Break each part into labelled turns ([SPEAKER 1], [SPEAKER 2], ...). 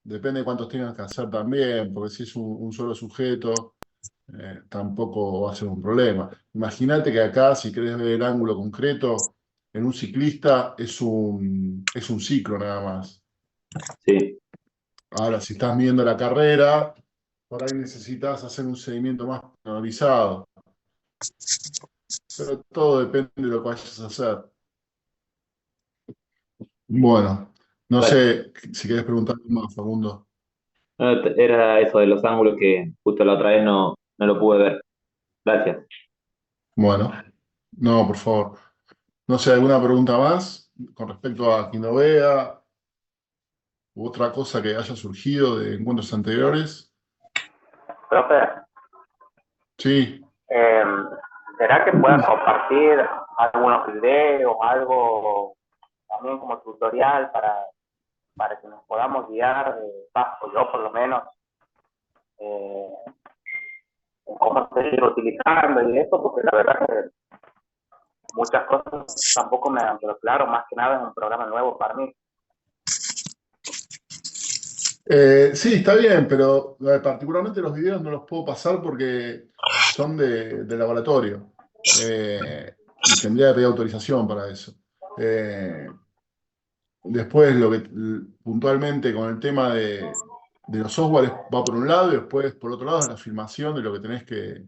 [SPEAKER 1] depende de cuántos tengas que hacer también, porque si es un solo sujeto, tampoco va a ser un problema. Imagínate que acá, si querés ver el ángulo concreto, en un ciclista es un ciclo nada más.
[SPEAKER 2] Sí.
[SPEAKER 1] Ahora, si estás midiendo la carrera, por ahí necesitas hacer un seguimiento más personalizado, pero todo depende de lo que vayas a hacer. Bueno, no
[SPEAKER 2] Bueno,
[SPEAKER 1] sé si querés preguntar algo más, Facundo.
[SPEAKER 2] no, era eso de los ángulos que justo la otra vez no lo pude ver. Gracias.
[SPEAKER 1] Bueno, no, por favor. No sé, ¿alguna pregunta más con respecto a Quinovea u otra cosa que haya surgido de encuentros anteriores?
[SPEAKER 3] Profe,
[SPEAKER 1] Sí.
[SPEAKER 3] eh, ¿será que pueda compartir algunos videos, algo también como tutorial para que nos podamos guiar, o yo por lo menos, eh, en cómo seguir utilizando y eso? Porque la verdad que muchas cosas tampoco me han quedado claro, más que nada es un programa nuevo para mí.
[SPEAKER 1] Sí, está bien, pero particularmente los videos no los puedo pasar porque son de laboratorio y tendría que pedir autorización para eso. Eh, Después, puntualmente con el tema de los softwares va por un lado y después por otro lado es la filmación de lo que tenés que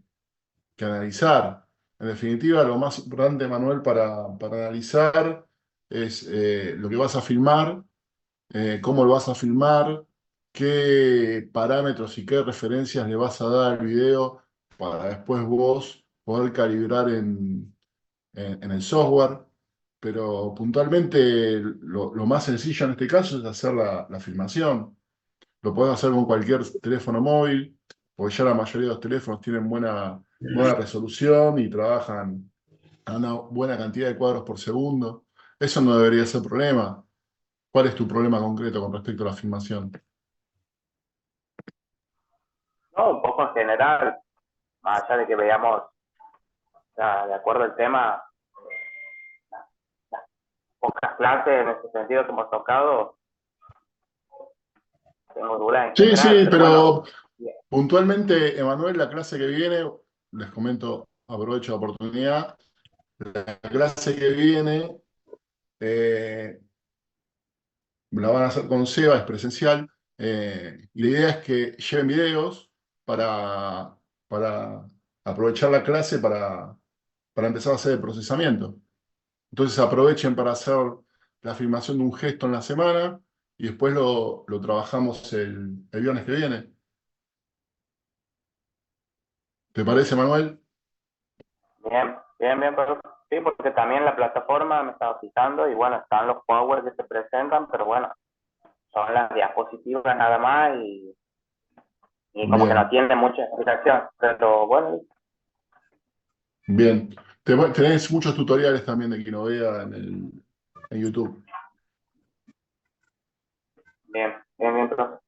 [SPEAKER 1] analizar. En definitiva, lo más importante, Manuel, para analizar es lo que vas a filmar, cómo lo vas a filmar, qué parámetros y qué referencias le vas a dar al video para después vos poder calibrar en el software. Pero puntualmente lo más sencillo en este caso es hacer la filmación. Lo podés hacer con cualquier teléfono móvil, porque ya la mayoría de los teléfonos tienen buena resolución y trabajan a una buena cantidad de cuadros por segundo. Eso no debería ser problema. ¿Cuál es tu problema concreto con respecto a la filmación?
[SPEAKER 3] No, un poco en general, más allá de que veamos, de acuerdo al tema, las pocas clases en ese sentido que hemos tocado, tengo dudas en
[SPEAKER 1] Sí,
[SPEAKER 3] general,
[SPEAKER 1] sí,
[SPEAKER 3] pero bueno,
[SPEAKER 1] pero puntualmente, Emanuel, la clase que viene, les comento, aprovecho la oportunidad, la clase que viene eh, la van a hacer con Seba, es presencial, y la idea es que lleven videos para aprovechar la clase para empezar a hacer el procesamiento. Entonces aprovechen para hacer la filmación de un gesto en la semana y después lo trabajamos el viernes que viene. ¿Te parece, Manuel?
[SPEAKER 3] bien, bien, bien, pero sí, porque también la plataforma me estaba fijando y bueno, están los powers que se presentan, pero bueno, son las diapositivas nada más y como que no
[SPEAKER 1] Bien,
[SPEAKER 3] tiene mucha explicación, pero bueno,
[SPEAKER 1] bien. Tenés muchos tutoriales también de Quinovea en YouTube.
[SPEAKER 3] bien, bien, bien, pero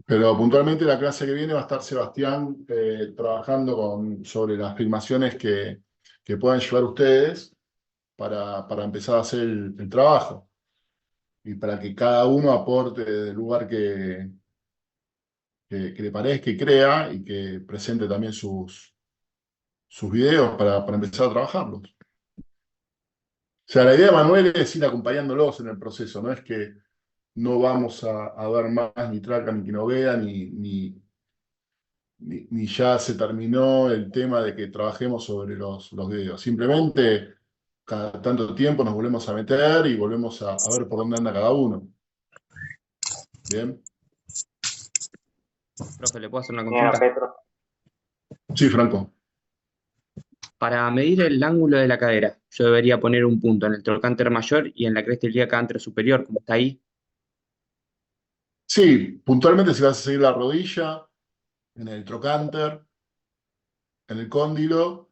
[SPEAKER 1] Pero puntualmente la clase que viene va a estar Sebastián trabajando sobre las filmaciones que puedan llevar ustedes para empezar a hacer el trabajo y para que cada uno aporte desde el lugar que le parezca y crea y que presente también sus videos para empezar a trabajarlos. O sea, la idea, Manuel, es ir acompañándolos en el proceso, no es que no vamos a ver más ni traca ni que no vean ni ya se terminó el tema de que trabajemos sobre los videos. Simplemente cada tanto tiempo nos volvemos a meter y volvemos a ver por dónde anda cada uno. ¿Bien?
[SPEAKER 4] Profe, ¿le puedo hacer una
[SPEAKER 3] bien,
[SPEAKER 4] consulta?
[SPEAKER 3] Petro.
[SPEAKER 1] Sí, Franco.
[SPEAKER 4] Para medir el ángulo de la cadera, yo debería poner un punto en el trocánter mayor y en la cresta ilíaca anterior superior, como está ahí.
[SPEAKER 1] Sí, puntualmente si vas a seguir la rodilla, en el trocánter, en el cóndilo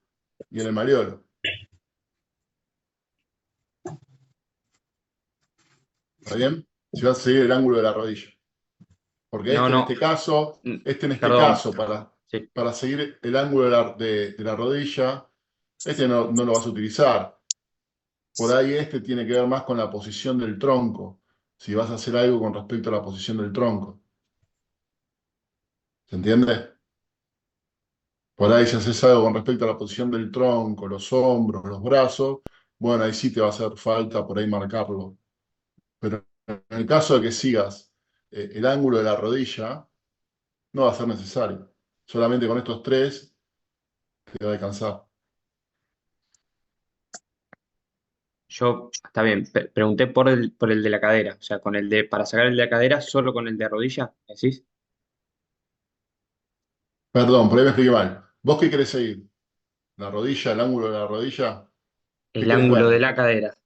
[SPEAKER 1] y en el malleolo. ¿Está bien? Si vas a seguir el ángulo de la rodilla. Porque
[SPEAKER 4] No,
[SPEAKER 1] este en
[SPEAKER 4] no,
[SPEAKER 1] este caso,
[SPEAKER 4] perdón. Sí.
[SPEAKER 1] para seguir el ángulo de la rodilla, este no lo vas a utilizar. Por ahí este tiene que ver más con la posición del tronco, si vas a hacer algo con respecto a la posición del tronco. ¿Se entiende? Por ahí si haces algo con respecto a la posición del tronco, los hombros, los brazos, bueno, ahí sí te va a hacer falta por ahí marcarlo. Pero en el caso de que sigas el ángulo de la rodilla, no va a ser necesario. Solamente con estos tres te va a alcanzar.
[SPEAKER 4] Yo, está bien, pregunté por el de la cadera, o sea, para sacar el de la cadera, solo con el de rodilla, ¿decís?
[SPEAKER 1] Perdón, por ahí me expliqué mal. ¿Vos qué querés seguir? ¿La rodilla, el ángulo de la rodilla? ¿Qué
[SPEAKER 4] El
[SPEAKER 1] querés
[SPEAKER 4] ángulo de
[SPEAKER 1] ver?
[SPEAKER 4] la cadera,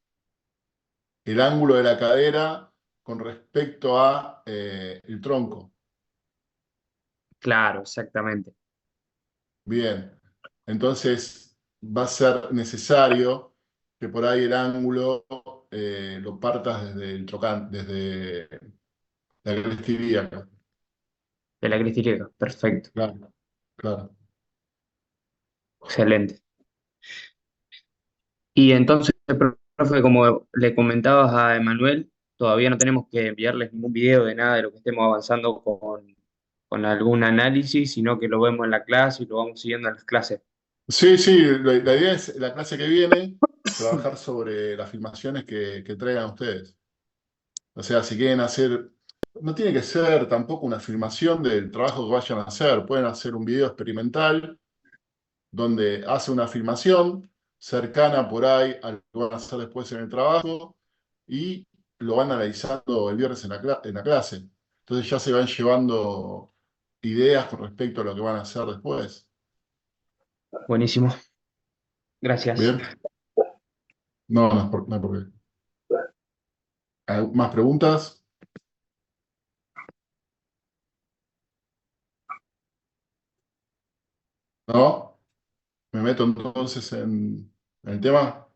[SPEAKER 1] El ángulo de la cadera con respecto a el tronco.
[SPEAKER 4] claro, exactamente.
[SPEAKER 1] Bien. Entonces va a ser necesario que por ahí el ángulo lo partas desde el trocán, desde la cresta ilíaca.
[SPEAKER 4] De la cresta ilíaca, perfecto,
[SPEAKER 1] Claro, claro.
[SPEAKER 4] excelente. Y entonces, profe, como le comentabas a Emanuel, todavía no tenemos que enviarles ningún video de nada de lo que estemos avanzando con algún análisis, sino que lo vemos en la clase y lo vamos siguiendo en las clases.
[SPEAKER 1] Sí, sí, la idea es la clase que viene trabajar sobre las filmaciones que traigan ustedes. O sea, si quieren hacer, no tiene que ser tampoco una filmación del trabajo que vayan a hacer, pueden hacer un video experimental donde hace una filmación cercana por ahí a lo que van a hacer después en el trabajo y lo van analizando el viernes en en la clase. Entonces ya se van llevando ideas con respecto a lo que van a hacer después.
[SPEAKER 4] Buenísimo, gracias.
[SPEAKER 1] ¿Bien? No, no hay por qué. ¿Más preguntas? ¿No? ¿Me meto entonces en el tema?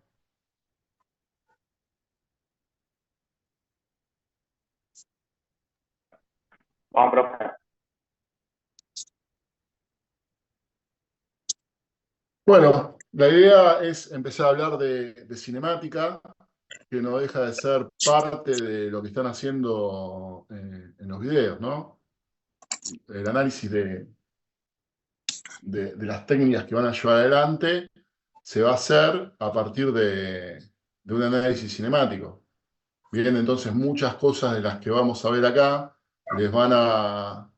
[SPEAKER 3] Vamos, profe.
[SPEAKER 1] Bueno, la idea es empezar a hablar de cinemática, que no deja de ser parte de lo que están haciendo en los videos, ¿no? El análisis de las técnicas que van a llevar adelante se va a hacer a partir de un análisis cinemático. Bien, entonces muchas cosas de las que vamos a ver acá les van a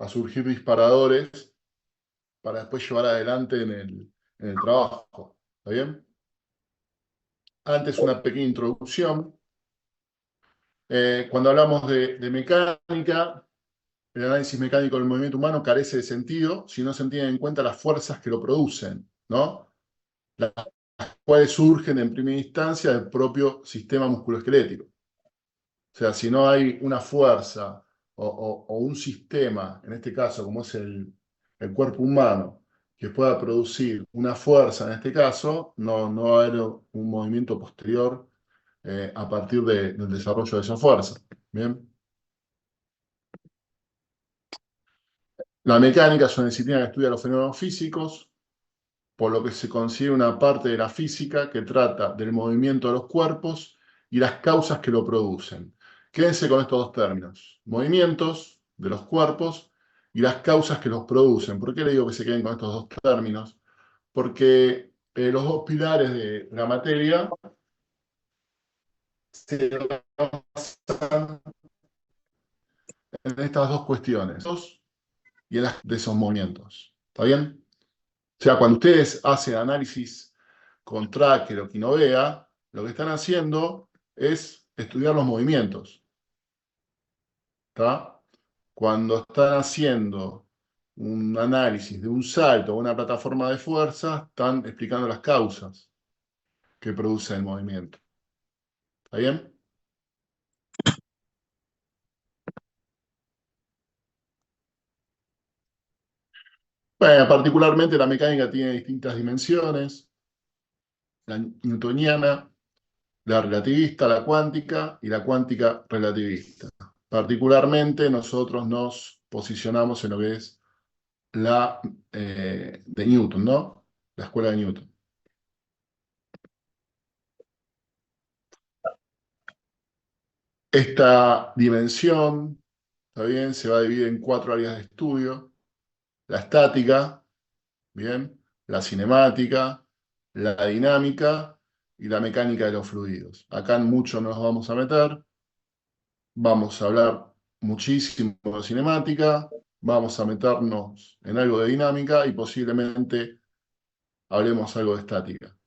[SPEAKER 1] surgir disparadores para después llevar adelante en el trabajo. ¿Está bien? Antes una pequeña introducción. Cuando hablamos de mecánica, el análisis mecánico del movimiento humano carece de sentido si no se tienen en cuenta las fuerzas que lo producen, ¿no? Las cuales surgen en primera instancia del propio sistema musculoesquelético. O sea, si no hay una fuerza o un sistema, en este caso como es el cuerpo humano, que pueda producir una fuerza, en este caso, no va a haber un movimiento posterior a partir del desarrollo de esa fuerza. ¿Bien? La mecánica es una disciplina que estudia los fenómenos físicos, por lo que se considera una parte de la física que trata del movimiento de los cuerpos y las causas que lo producen. Quédense con estos dos términos, movimientos de los cuerpos y las causas que los producen. ¿Por qué le digo que se queden con estos dos términos? Porque los dos pilares de la materia se basan en estas dos cuestiones y en las de esos movimientos. ¿Está bien? O sea, cuando ustedes hacen análisis con Tracker o Kinovea, lo que están haciendo es estudiar los movimientos. ¿Está? Cuando están haciendo un análisis de un salto o una plataforma de fuerza, están explicando las causas que producen el movimiento. ¿Está bien? Bueno, particularmente la mecánica tiene distintas dimensiones, la newtoniana, la relativista, la cuántica y la cuántica relativista. Particularmente nosotros nos posicionamos en lo que es la de Newton, ¿no? La escuela de Newton. Esta dimensión ¿está bien? Se va a dividir en 4 áreas de estudio: la estática, ¿bien? La cinemática, la dinámica y la mecánica de los fluidos. Acá en mucho nos vamos a meter, vamos a hablar muchísimo de cinemática, vamos a meternos en algo de dinámica y posiblemente hablemos algo de estática.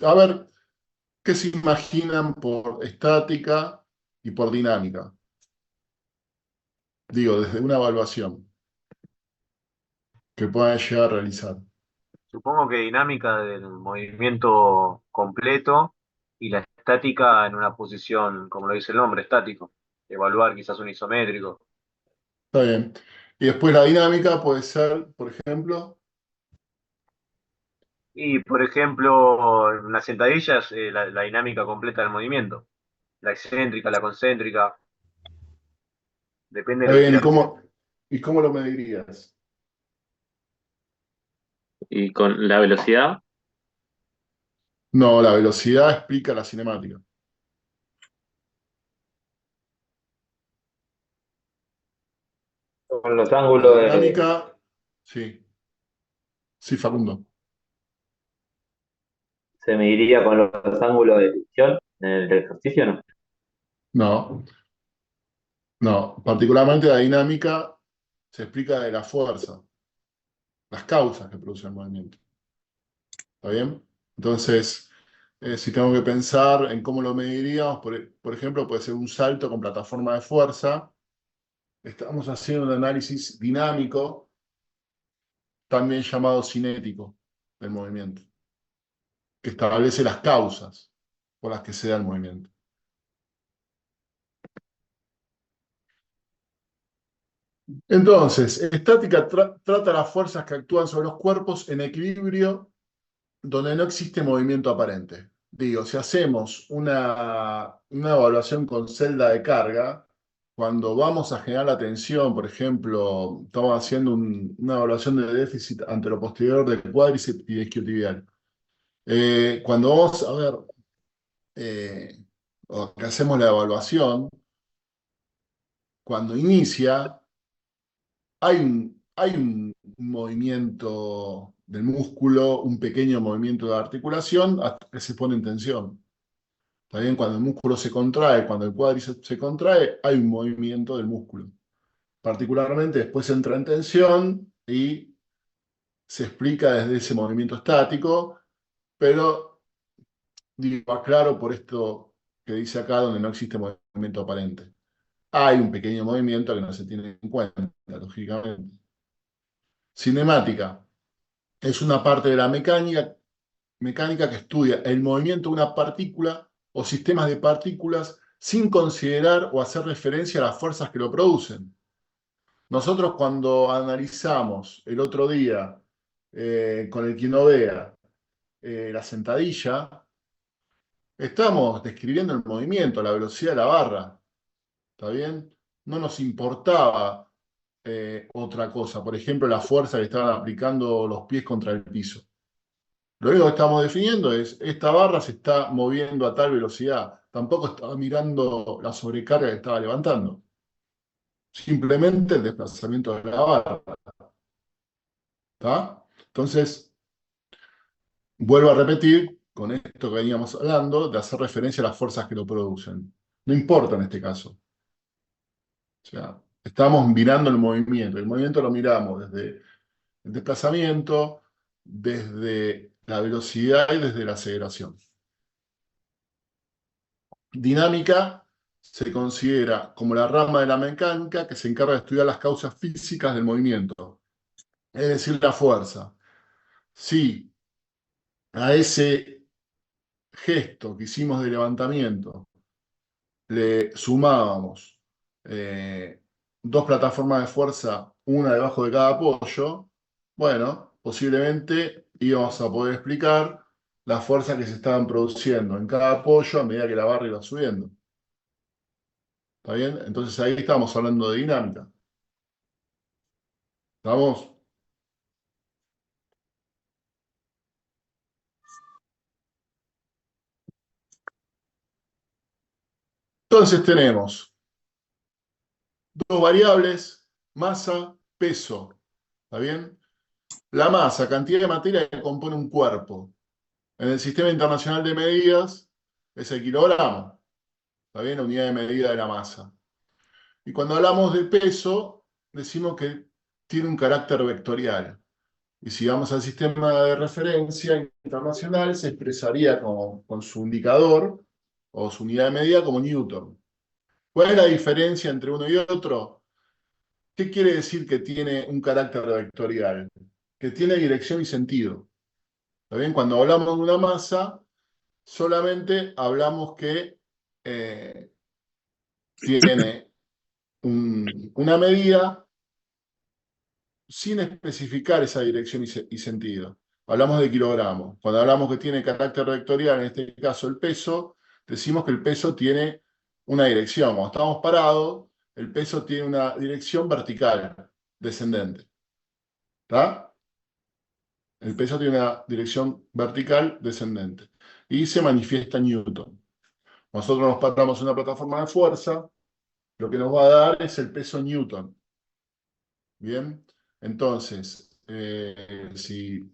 [SPEAKER 1] A ver, ¿qué se imaginan por estática y por dinámica? Digo, desde una evaluación que puedan llegar a realizar.
[SPEAKER 5] Supongo que dinámica del movimiento completo y la estática en una posición, como lo dice el nombre, estático. Evaluar quizás un isométrico.
[SPEAKER 1] Está bien. Y después la dinámica puede ser, por ejemplo,
[SPEAKER 5] Y, por ejemplo, en las sentadillas, la dinámica completa del movimiento. La excéntrica, la concéntrica, depende de
[SPEAKER 1] está
[SPEAKER 5] lo que
[SPEAKER 1] bien,
[SPEAKER 5] quieras.
[SPEAKER 1] y cómo lo medirías?
[SPEAKER 2] Y con la velocidad,
[SPEAKER 1] No, la velocidad explica la cinemática.
[SPEAKER 2] con los
[SPEAKER 1] La
[SPEAKER 2] ángulos de,
[SPEAKER 1] dinámica, sí, sí, Facundo.
[SPEAKER 2] se mediría con los ángulos de visión en el ejercicio, ¿no?
[SPEAKER 1] No, no, particularmente la dinámica se explica de la fuerza, las causas que producen el movimiento. ¿Está bien? Entonces, si tengo que pensar en cómo lo mediríamos, por ejemplo, puede ser un salto con plataforma de fuerza. Estamos haciendo un análisis dinámico, también llamado cinético, del movimiento, que establece las causas por las que se da el movimiento. Entonces, estática trata las fuerzas que actúan sobre los cuerpos en equilibrio donde no existe movimiento aparente. Digo, si hacemos una evaluación con celda de carga, cuando vamos a generar la tensión, por ejemplo, estamos haciendo una evaluación de déficit anteroposterior del cuádriceps y isquiotibial. Cuando vamos a ver, o que hacemos la evaluación, cuando inicia, hay un movimiento del músculo, un pequeño movimiento de articulación hasta que se pone en tensión. Está bien, cuando el músculo se contrae, cuando el cuádriceps se contrae, hay un movimiento del músculo. Particularmente después entra en tensión y se explica desde ese movimiento estático, pero digo, aclaro por esto que dice acá donde no existe movimiento aparente. Hay un pequeño movimiento que no se tiene en cuenta, lógicamente. Cinemática es una parte de la mecánica que estudia el movimiento de una partícula o sistemas de partículas sin considerar o hacer referencia a las fuerzas que lo producen. Nosotros cuando analizamos el otro día con el Quinovea la sentadilla, estamos describiendo el movimiento, la velocidad de la barra, ¿está bien? No nos importaba otra cosa, por ejemplo, la fuerza que estaban aplicando los pies contra el piso. Lo único que estamos definiendo es, esta barra se está moviendo a tal velocidad. Tampoco estaba mirando la sobrecarga que estaba levantando. Simplemente el desplazamiento de la barra. ¿Está? Entonces, vuelvo a repetir con esto que veníamos hablando, de hacer referencia a las fuerzas que lo producen. No importa en este caso. O sea, estamos mirando el movimiento. El movimiento lo miramos desde el desplazamiento, desde la velocidad y desde la aceleración. Dinámica se considera como la rama de la mecánica que se encarga de estudiar las causas físicas del movimiento, es decir, la fuerza. Si a ese gesto que hicimos de levantamiento le sumábamos dos plataformas de fuerza, una debajo de cada apoyo, bueno, posiblemente íbamos a poder explicar las fuerzas que se estaban produciendo en cada apoyo a medida que la barra iba subiendo. ¿Está bien? Entonces ahí estamos hablando de dinámica. ¿Estamos? Entonces tenemos dos variables, masa, peso. ¿Está bien? La masa, cantidad de materia que compone un cuerpo. En el Sistema Internacional de Medidas es el kilogramo. ¿Está bien? La unidad de medida de la masa. Y cuando hablamos de peso, decimos que tiene un carácter vectorial. Y si vamos al sistema de referencia internacional, se expresaría con su indicador o su unidad de medida como Newton. ¿Cuál es la diferencia entre uno y otro? ¿Qué quiere decir que tiene un carácter vectorial? Que tiene dirección y sentido. ¿Está bien? Cuando hablamos de una masa, solamente hablamos que tiene una medida sin especificar esa dirección y sentido. Hablamos de kilogramos. Cuando hablamos que tiene carácter vectorial, en este caso el peso, decimos que el peso tiene una dirección. Cuando estamos parados, el peso tiene una dirección vertical, descendente. ¿Está? El peso tiene una dirección vertical descendente. Y se manifiesta en Newton. Nosotros nos paramos en una plataforma de fuerza, lo que nos va a dar es el peso Newton. Bien, entonces, si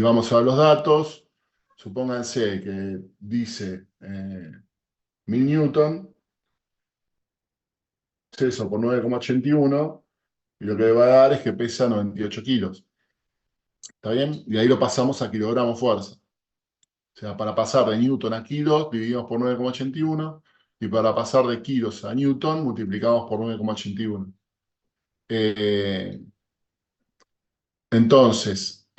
[SPEAKER 1] vamos a los datos, supónganse que dice 1000 Newton, es eso por 9,81, y lo que va a dar es que pesa 98 kilos. ¿Está bien? Y ahí lo pasamos a kilogramos fuerza. O sea, para pasar de Newton a kilos, dividimos por 9,81, y para pasar de kilos a Newton, multiplicamos por 9,81. Entonces,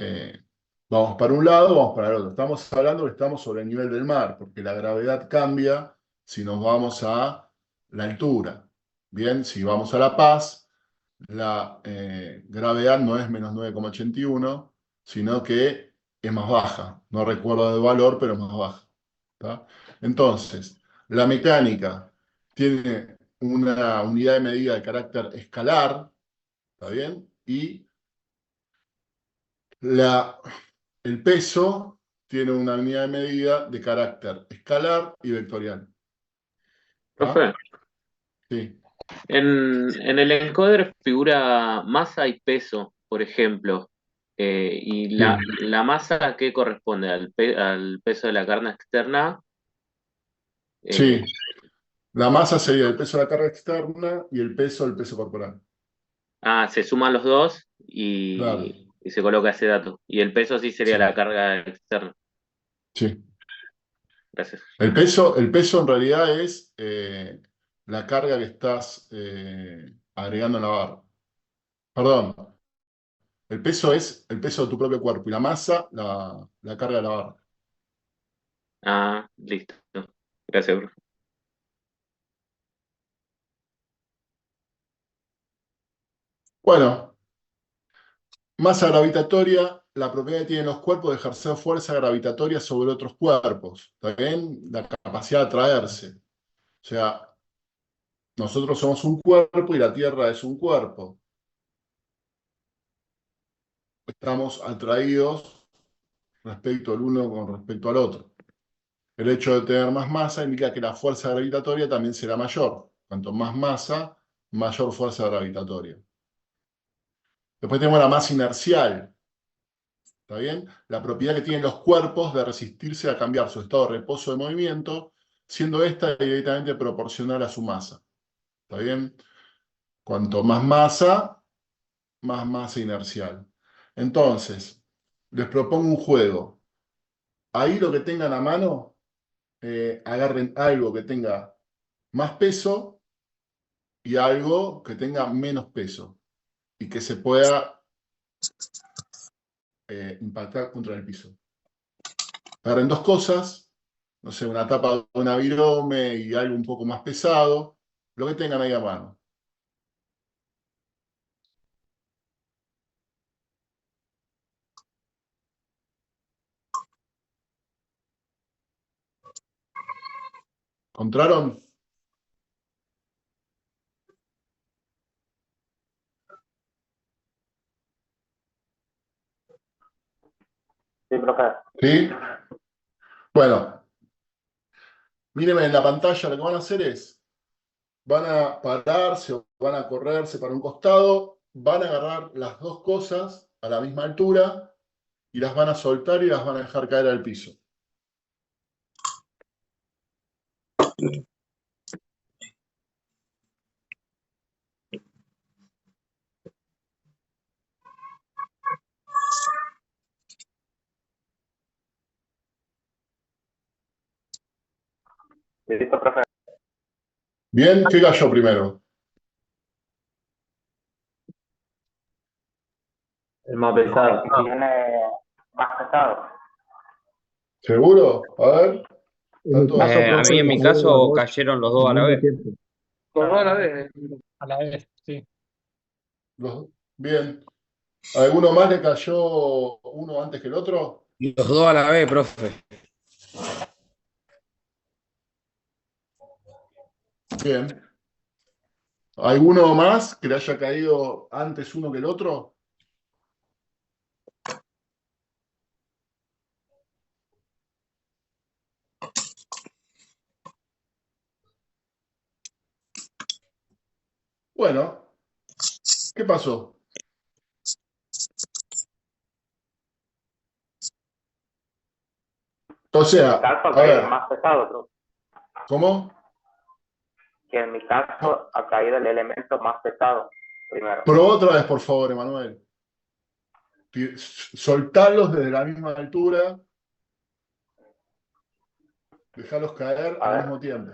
[SPEAKER 1] vamos para un lado, vamos para el otro. Estamos hablando que estamos sobre el nivel del mar, porque la gravedad cambia si nos vamos a la altura. Bien, si vamos a La Paz, la gravedad no es menos 9,81, sino que es más baja. No recuerdo el valor, pero es más baja. ¿Está? Entonces, la mecánica tiene una unidad de medida de carácter escalar, ¿está bien? Y el peso tiene una unidad de medida de carácter escalar y vectorial.
[SPEAKER 4] Profe,
[SPEAKER 1] ¿Ah? Sí,
[SPEAKER 4] en el encoder figura masa y peso, por ejemplo. ¿Y
[SPEAKER 1] sí,
[SPEAKER 4] la masa a qué corresponde? ¿Al peso de la carga externa?
[SPEAKER 1] sí.
[SPEAKER 4] Eh,
[SPEAKER 1] La masa sería el peso de la carga externa y el peso del peso corporal.
[SPEAKER 4] se suman los dos
[SPEAKER 1] Claro,
[SPEAKER 4] y se coloca ese dato. Y el peso sí sería
[SPEAKER 1] sí,
[SPEAKER 4] la carga externa.
[SPEAKER 1] sí.
[SPEAKER 4] Gracias.
[SPEAKER 1] El peso en realidad es la carga que estás agregando en la barra. Perdón, el peso es el peso de tu propio cuerpo y la masa, la carga de la barra.
[SPEAKER 4] Listo. Gracias, profe.
[SPEAKER 1] Bueno, masa gravitatoria, la propiedad que tienen los cuerpos de ejercer fuerza gravitatoria sobre otros cuerpos. ¿Está bien? La capacidad de atraerse. O sea, nosotros somos un cuerpo y la Tierra es un cuerpo. Estamos atraídos respecto al uno con respecto al otro. El hecho de tener más masa indica que la fuerza gravitatoria también será mayor. Cuanto más masa, mayor fuerza gravitatoria. Después tenemos la masa inercial. ¿Está bien? La propiedad que tienen los cuerpos de resistirse a cambiar su estado de reposo de movimiento, siendo esta directamente proporcional a su masa. ¿Está bien? Cuanto más masa inercial. Entonces, les propongo un juego. Ahí lo que tengan a mano, agarren algo que tenga más peso y algo que tenga menos peso y que se pueda impactar contra el piso. Agarren dos cosas, no sé, una tapa de una virome y algo un poco más pesado, lo que tengan ahí a mano. ¿Encontraron?
[SPEAKER 3] Sí, profe.
[SPEAKER 1] ¿Sí? Bueno, Mírenme en la pantalla, lo que van a hacer es, van a pararse o van a correrse para un costado, van a agarrar las dos cosas a la misma altura y las van a soltar y las van a dejar caer al piso.
[SPEAKER 3] Listo, profe.
[SPEAKER 1] Bien, ¿qué cayó primero?
[SPEAKER 2] El más pesado.
[SPEAKER 3] El que viene más pesado.
[SPEAKER 1] ¿Seguro? A ver.
[SPEAKER 6] En mi caso,
[SPEAKER 4] A
[SPEAKER 6] profe,
[SPEAKER 4] mí en mi
[SPEAKER 6] cayeron los
[SPEAKER 4] caso
[SPEAKER 6] dos
[SPEAKER 4] cayeron los dos a
[SPEAKER 6] al
[SPEAKER 4] la
[SPEAKER 6] mismo
[SPEAKER 4] vez.
[SPEAKER 6] tiempo.
[SPEAKER 7] Los dos a la vez. A la vez, sí.
[SPEAKER 1] Bien. ¿Alguno más le cayó uno antes que el otro?
[SPEAKER 4] Los dos a la vez, profe.
[SPEAKER 1] Bien. ¿Alguno más que le haya caído antes uno que el otro? Bueno, ¿qué pasó? O
[SPEAKER 3] En
[SPEAKER 1] sea,
[SPEAKER 3] mi caso ha
[SPEAKER 1] a
[SPEAKER 3] caído
[SPEAKER 1] ver,
[SPEAKER 3] más pesado, profe.
[SPEAKER 1] ¿cómo?
[SPEAKER 3] Que en mi caso ha caído el elemento más pesado primero.
[SPEAKER 1] Probá otra vez, por favor, Emanuel. Soltalos desde la misma altura, dejalos caer
[SPEAKER 3] A
[SPEAKER 1] al
[SPEAKER 3] ver.
[SPEAKER 1] mismo tiempo.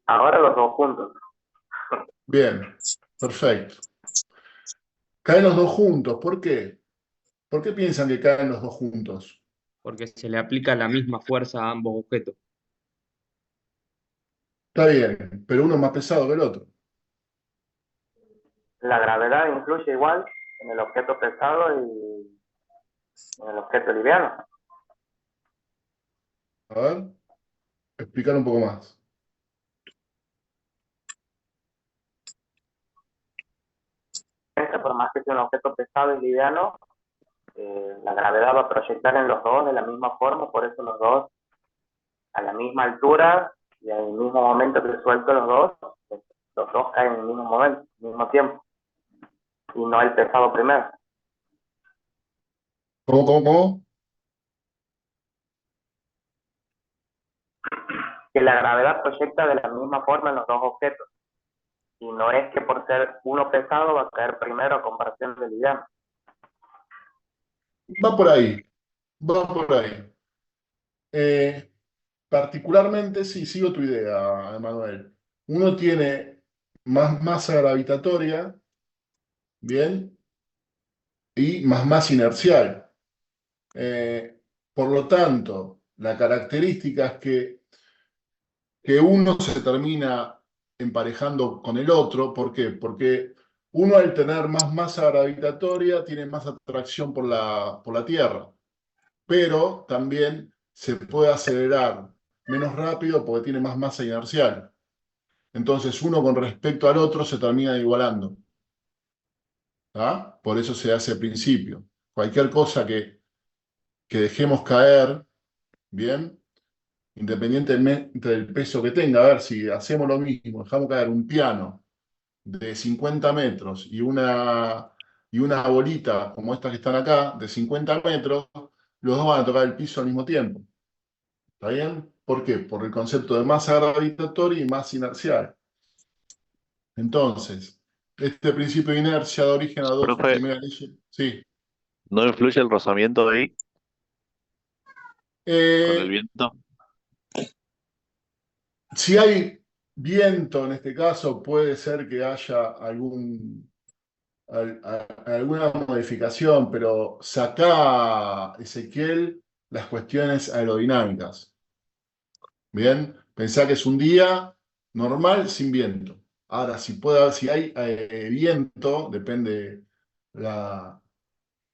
[SPEAKER 3] Ahora los dos juntos.
[SPEAKER 1] Bien, perfecto. Caen los dos juntos. ¿Por qué? ¿Por qué piensan que caen los dos juntos?
[SPEAKER 4] Porque se le aplica la misma fuerza a ambos objetos.
[SPEAKER 1] Está bien, pero uno es más pesado que el otro.
[SPEAKER 3] La gravedad influye igual en el objeto pesado y en el objeto liviano.
[SPEAKER 1] A ver, explicar un poco más.
[SPEAKER 3] Por más que sea un objeto pesado y liviano, la gravedad va a proyectar en los dos de la misma forma, por eso los dos a la misma altura y en el mismo momento que suelto los dos caen en el mismo momento, al mismo tiempo, y no el pesado primero.
[SPEAKER 1] ¿Cómo?
[SPEAKER 3] Que la gravedad proyecta de la misma forma en los dos objetos, y no es que por ser uno pesado va a caer primero a comparación del liviano.
[SPEAKER 1] Va por ahí, va por ahí. Particularmente, sí, sigo tu idea, Emanuel. Uno tiene más masa gravitatoria, ¿bien? Y más masa inercial. Por lo tanto, la característica es que uno se termina emparejando con el otro. ¿Por qué? Porque uno al tener más masa gravitatoria tiene más atracción por la Tierra, pero también se puede acelerar menos rápido porque tiene más masa inercial. Entonces uno con respecto al otro se termina igualando. ¿Ah? Por eso se hace al principio. Cualquier cosa que dejemos caer, ¿bien? Independientemente del peso que tenga, a ver si hacemos lo mismo, dejamos caer un piano de 50 metros y una bolita como estas que están acá, de 50 metros, los dos van a tocar el piso al mismo tiempo. ¿Está bien? ¿Por qué? Por el concepto de masa gravitatoria y masa inercial. Entonces, este principio de inercia da origen a dos
[SPEAKER 8] Profe,
[SPEAKER 1] primeras leyes. Sí.
[SPEAKER 8] ¿no influye el rozamiento de ahí con el
[SPEAKER 1] Eh,
[SPEAKER 8] viento?
[SPEAKER 1] si hay viento en este caso, puede ser que haya alguna modificación, pero sacá, Ezequiel, las cuestiones aerodinámicas. Bien, pensá que es un día normal sin viento. Ahora, si hay viento, depende la,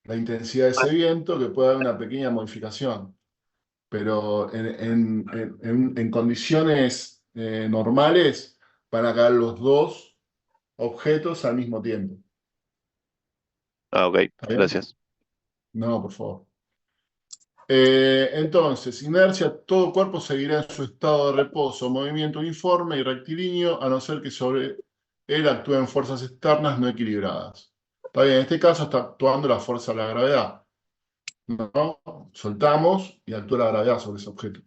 [SPEAKER 1] la intensidad de ese viento, que puede haber una pequeña modificación. Pero en condiciones normales van a caer los dos objetos al mismo tiempo.
[SPEAKER 8] Ah, ok,
[SPEAKER 1] ¿Está bien?
[SPEAKER 8] gracias.
[SPEAKER 1] No, por favor. Entonces, inercia, todo cuerpo seguirá en su estado de reposo, movimiento uniforme y rectilíneo, a no ser que sobre él actúen fuerzas externas no equilibradas. Está bien, en este caso está actuando la fuerza de la gravedad, ¿no? Soltamos y actúa la gravedad sobre ese objeto.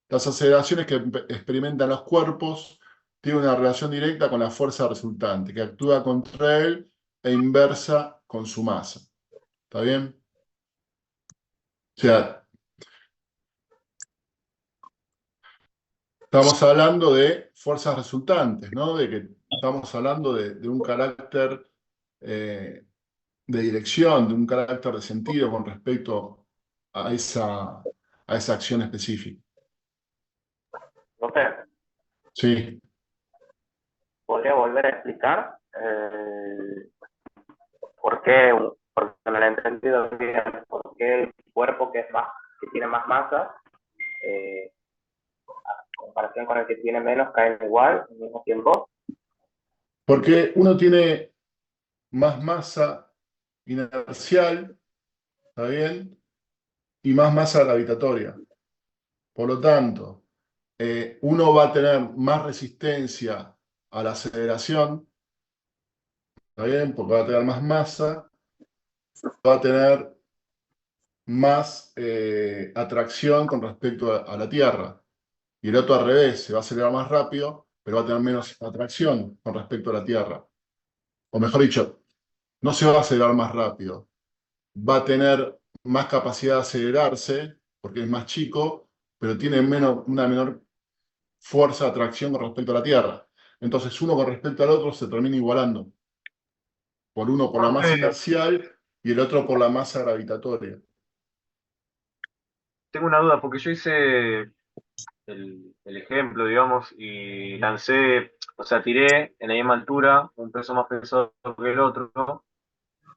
[SPEAKER 1] Las aceleraciones que experimentan los cuerpos tienen una relación directa con la fuerza resultante, que actúa contra él e inversa con su masa. ¿Está bien? O sea, estamos hablando de fuerzas resultantes, ¿no? De que estamos hablando de un carácter de dirección, de un carácter de sentido con respecto a esa acción específica.
[SPEAKER 3] Entonces,
[SPEAKER 1] Sí.
[SPEAKER 3] ¿podría volver a explicar por qué, porque no lo he entendido bien, por qué el cuerpo que tiene más masa, en comparación con el que tiene menos, caen igual al mismo tiempo?
[SPEAKER 1] Porque uno tiene más masa inercial, ¿está bien? Y más masa gravitatoria. Por lo tanto, uno va a tener más resistencia a la aceleración, ¿está bien? Porque va a tener más masa, va a tener más atracción con respecto a la Tierra. Y el otro al revés, se va a acelerar más rápido, pero va a tener menos atracción con respecto a la Tierra. O mejor dicho, no se va a acelerar más rápido, va a tener más capacidad de acelerarse, porque es más chico, pero tiene una menor fuerza de atracción con respecto a la Tierra. Entonces uno con respecto al otro se termina igualando. Por uno por la masa inercial y el otro por la masa gravitatoria.
[SPEAKER 5] Tengo una duda, porque yo hice el ejemplo, digamos, y lancé, o sea, tiré en la misma altura un peso más pesado que el otro,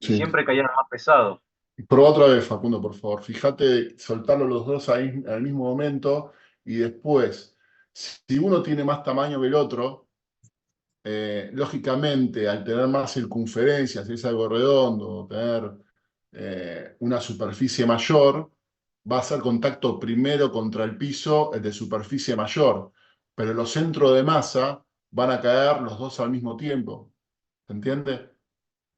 [SPEAKER 5] y
[SPEAKER 1] Sí.
[SPEAKER 5] siempre caía más pesado.
[SPEAKER 1] Probá otra vez, Facundo, por favor. Fíjate, soltarlo los dos ahí al mismo momento y después, si uno tiene más tamaño que el otro, lógicamente, al tener más circunferencia, si es algo redondo, tener una superficie mayor, va a hacer contacto primero contra el piso, el de superficie mayor, pero los centros de masa van a caer los dos al mismo tiempo. ¿Se entiende?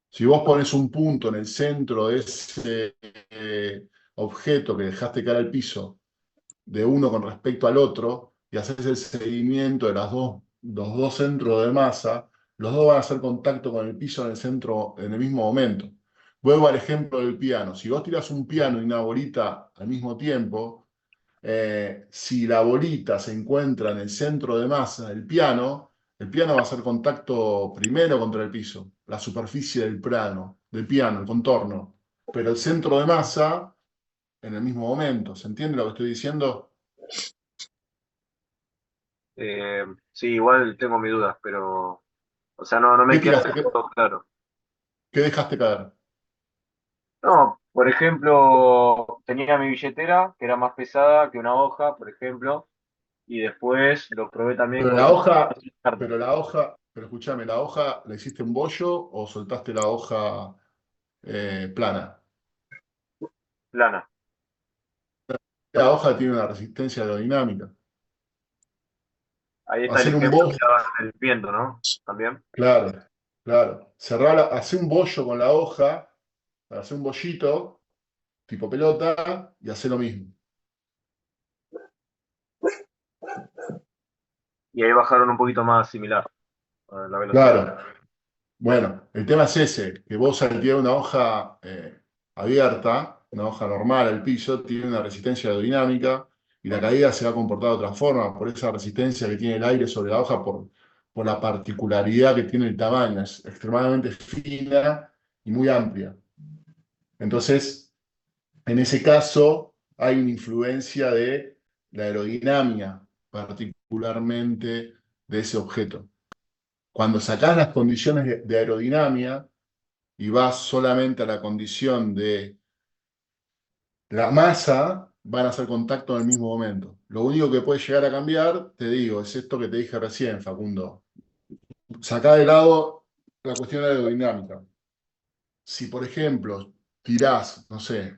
[SPEAKER 1] Si vos pones un punto en el centro de ese objeto que dejaste caer al piso, de uno con respecto al otro, y haces el seguimiento de los dos centros de masa, los dos van a hacer contacto con el piso en el centro en el mismo momento. Vuelvo al ejemplo del piano. Si vos tirás un piano y una bolita al mismo tiempo, si la bolita se encuentra en el centro de masa del piano, el piano va a hacer contacto primero contra el piso, la superficie del piano, el contorno, pero el centro de masa en el mismo momento. ¿Se entiende lo que estoy diciendo?
[SPEAKER 5] Sí, igual tengo mis dudas, pero, o sea, no
[SPEAKER 1] ¿Qué
[SPEAKER 5] me queda
[SPEAKER 1] tiraste?
[SPEAKER 5] del todo claro.
[SPEAKER 1] ¿Qué dejaste caer?
[SPEAKER 5] No, por ejemplo, tenía mi billetera, que era más pesada que una hoja, por ejemplo, y después lo probé también
[SPEAKER 1] Pero
[SPEAKER 5] con
[SPEAKER 1] la
[SPEAKER 5] un
[SPEAKER 1] hoja,
[SPEAKER 5] carta
[SPEAKER 1] pero escúchame, ¿la hoja la hiciste en bollo o soltaste la hoja plana?
[SPEAKER 5] plana.
[SPEAKER 1] La hoja tiene una resistencia aerodinámica.
[SPEAKER 5] Ahí está el
[SPEAKER 1] Hacer un
[SPEAKER 5] ejemplo
[SPEAKER 1] bollo,
[SPEAKER 5] que daba del viento, ¿no? También.
[SPEAKER 1] claro, claro. Hacer un bollo con la hoja, hacer un bollito, tipo pelota, y hacer lo mismo.
[SPEAKER 5] Y ahí bajaron un poquito más similar la velocidad.
[SPEAKER 1] Claro. Bueno, el tema es ese, que vos al tirar una hoja abierta, una hoja normal al piso, tiene una resistencia aerodinámica y la caída se va a comportar de otra forma, por esa resistencia que tiene el aire sobre la hoja, por la particularidad que tiene el tamaño, es extremadamente fina y muy amplia. Entonces, en ese caso, hay una influencia de la aerodinámica, particularmente de ese objeto. Cuando sacás las condiciones de aerodinámica, y vas solamente a la condición de la masa, van a hacer contacto en el mismo momento. Lo único que puede llegar a cambiar, te digo, es esto que te dije recién, Facundo. Sacá de lado la cuestión aerodinámica. Si, por ejemplo, tirás, no sé,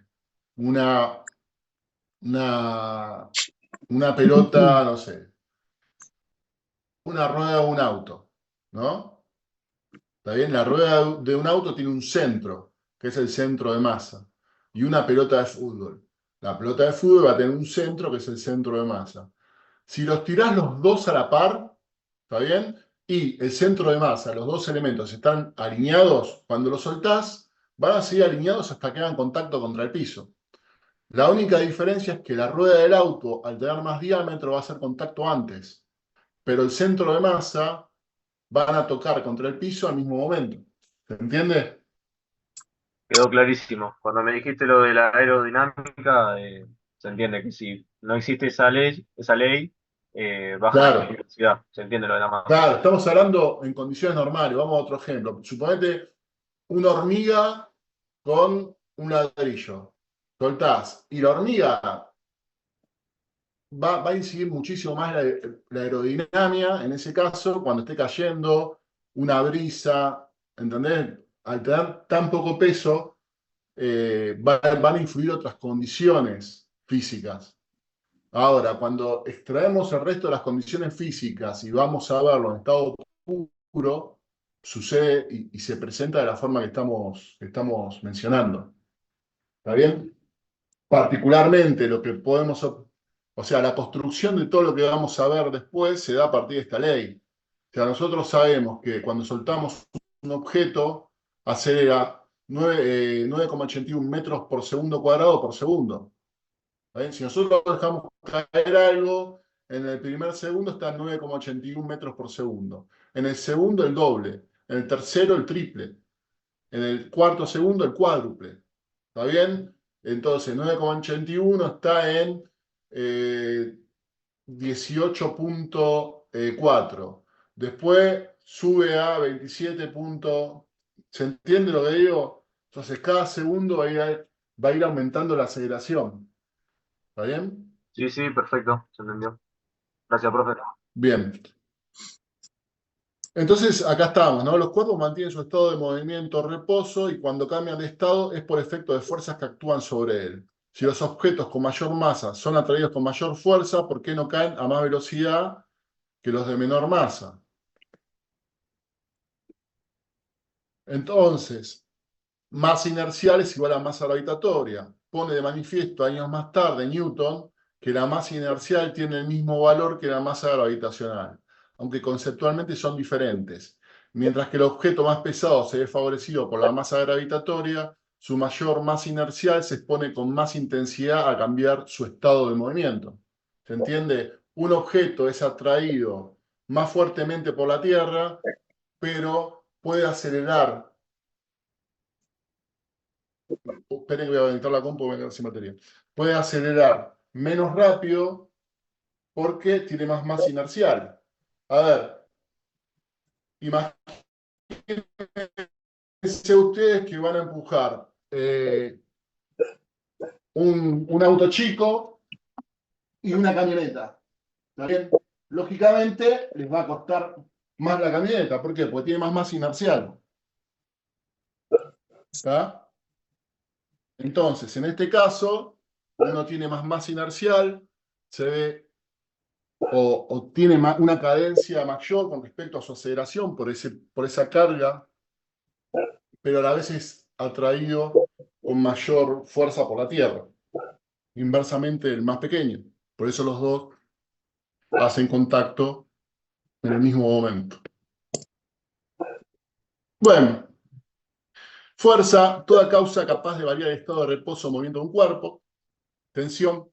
[SPEAKER 1] una, una, una pelota, no sé, una rueda de un auto, ¿no? ¿Está bien? La rueda de un auto tiene un centro, que es el centro de masa, y una pelota de fútbol. La pelota de fútbol va a tener un centro, que es el centro de masa. Si los tirás los dos a la par, ¿está bien? Y el centro de masa, los dos elementos están alineados, cuando los soltás, van a seguir alineados hasta que hagan contacto contra el piso. La única diferencia es que la rueda del auto, al tener más diámetro, va a hacer contacto antes, pero el centro de masa van a tocar contra el piso al mismo momento. ¿Se entiende?
[SPEAKER 5] Quedó clarísimo. Cuando me dijiste lo de la aerodinámica, se entiende que si no existe esa ley, baja la
[SPEAKER 1] Claro,
[SPEAKER 5] velocidad. Se entiende lo de la masa.
[SPEAKER 1] claro, estamos hablando en condiciones normales. Vamos a otro ejemplo. Suponete una hormiga con un ladrillo. Soltás. Y la hormiga va a incidir muchísimo más la aerodinámica, en ese caso, cuando esté cayendo una brisa, ¿entendés? Al tener tan poco peso, van a influir otras condiciones físicas. Ahora, cuando extraemos el resto de las condiciones físicas y vamos a verlo en estado puro, sucede y se presenta de la forma que estamos mencionando. ¿Está bien? Particularmente lo que podemos, o sea, la construcción de todo lo que vamos a ver después se da a partir de esta ley. O sea, nosotros sabemos que cuando soltamos un objeto, acelera 9,81 metros por segundo cuadrado por segundo. ¿Está bien? Si nosotros dejamos caer algo, en el primer segundo está 9,81 metros por segundo. En el segundo el doble. En el tercero el triple. En el cuarto segundo el cuádruple. ¿Está bien? Entonces 9,81 está en 18,4. Después sube a 27. ¿Se entiende lo que digo? Entonces cada segundo va a ir aumentando la aceleración. ¿Está bien?
[SPEAKER 5] Sí, sí, perfecto. Se entendió. Gracias, profe.
[SPEAKER 1] Bien. Entonces, acá estamos, ¿no? Los cuerpos mantienen su estado de movimiento, reposo, y cuando cambian de estado es por efecto de fuerzas que actúan sobre él. Si los objetos con mayor masa son atraídos con mayor fuerza, ¿por qué no caen a más velocidad que los de menor masa? Entonces, masa inercial es igual a masa gravitatoria. Pone de manifiesto años más tarde Newton que la masa inercial tiene el mismo valor que la masa gravitacional, aunque conceptualmente son diferentes. Mientras que el objeto más pesado se ve favorecido por la masa gravitatoria, su mayor masa inercial se expone con más intensidad a cambiar su estado de movimiento. ¿Se entiende? Un objeto es atraído más fuertemente por la Tierra, pero puede acelerar. Esperen que voy a conectar la compu, voy a quedar sin batería. Puede acelerar menos rápido porque tiene más masa inercial. A ver, imagínense ustedes que van a empujar un auto chico y una camioneta. ¿Está bien? Lógicamente les va a costar más la camioneta. ¿Por qué? Porque tiene más masa inercial. ¿Está? Entonces, en este caso, uno tiene más masa inercial, se ve o tiene una cadencia mayor con respecto a su aceleración por esa carga, pero a la vez es atraído con mayor fuerza por la Tierra. Inversamente el más pequeño. Por eso los dos hacen contacto en el mismo momento. Bueno, fuerza, toda causa capaz de variar el estado de reposo o movimiento de un cuerpo. Tensión,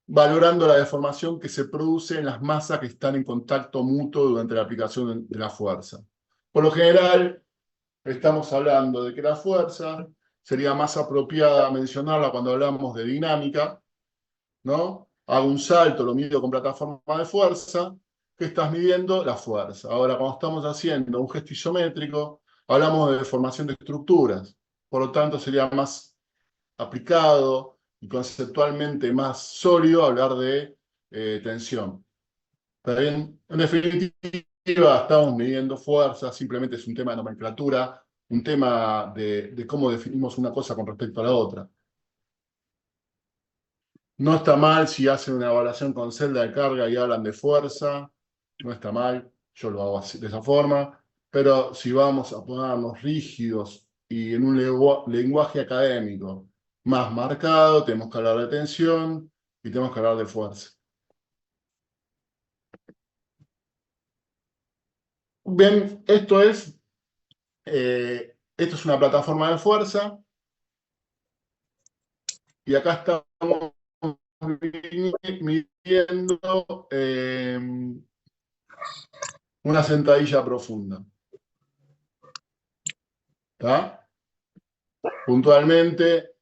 [SPEAKER 1] valorando la deformación que se produce en las masas que están en contacto mutuo durante la aplicación de la fuerza. Por lo general, estamos hablando de que la fuerza sería más apropiada mencionarla cuando hablamos de dinámica, ¿no? Hago un salto, lo mido con plataforma de fuerza, ¿qué estás midiendo? La fuerza. Ahora, cuando estamos haciendo un gesto isométrico, hablamos de deformación de estructuras. Por lo tanto, sería más aplicado y conceptualmente más sólido hablar de tensión. ¿Está bien? En definitiva, estamos midiendo fuerza, simplemente es un tema de nomenclatura, un tema de cómo definimos una cosa con respecto a la otra. No está mal si hacen una evaluación con celda de carga y hablan de fuerza, no está mal, yo lo hago así, de esa forma, pero si vamos a ponernos rígidos y en un lenguaje académico más marcado, tenemos que hablar de tensión y tenemos que hablar de fuerza. Bien, esto es una plataforma de fuerza y acá estamos midiendo una sentadilla profunda. ¿Está? Puntualmente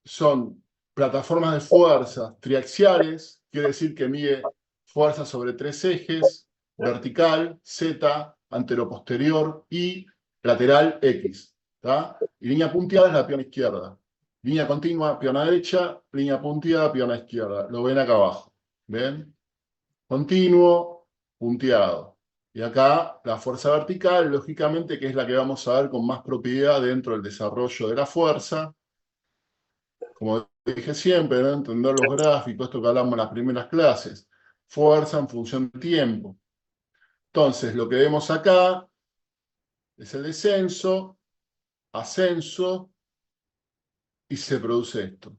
[SPEAKER 1] son plataformas de fuerzas triaxiales, quiere decir que mide fuerza sobre 3 ejes, vertical, Z, anteroposterior y lateral X. ¿Está? Y línea punteada es la pierna izquierda. Línea continua, pierna derecha, línea punteada, pierna izquierda. Lo ven acá abajo. ¿Ven? Continuo, punteado. Y acá la fuerza vertical, lógicamente, que es la que vamos a ver con más propiedad dentro del desarrollo de la fuerza. Como dije siempre, ¿no? Entender los gráficos, esto que hablamos en las primeras clases. Fuerza en función de tiempo. Entonces, lo que vemos acá es el descenso, ascenso, y se produce esto.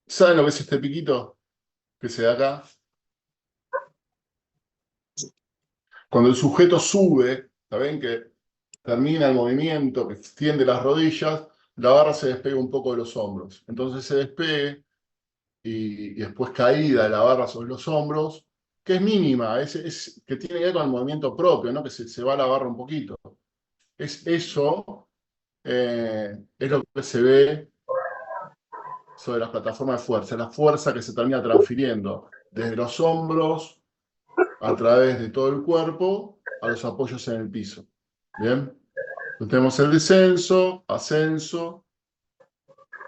[SPEAKER 1] ¿Saben lo que es este piquito que se da acá? Cuando el sujeto sube, ¿saben que termina el movimiento, que extiende las rodillas, la barra se despega un poco de los hombros? Entonces se despegue y después caída de la barra sobre los hombros, que es mínima, que tiene que ver con el movimiento propio, ¿no? Que se va la barra un poquito. Eso es lo que se ve sobre las plataformas de fuerza, la fuerza que se termina transfiriendo desde los hombros a través de todo el cuerpo a los apoyos en el piso. ¿Bien? Entonces tenemos el descenso, ascenso,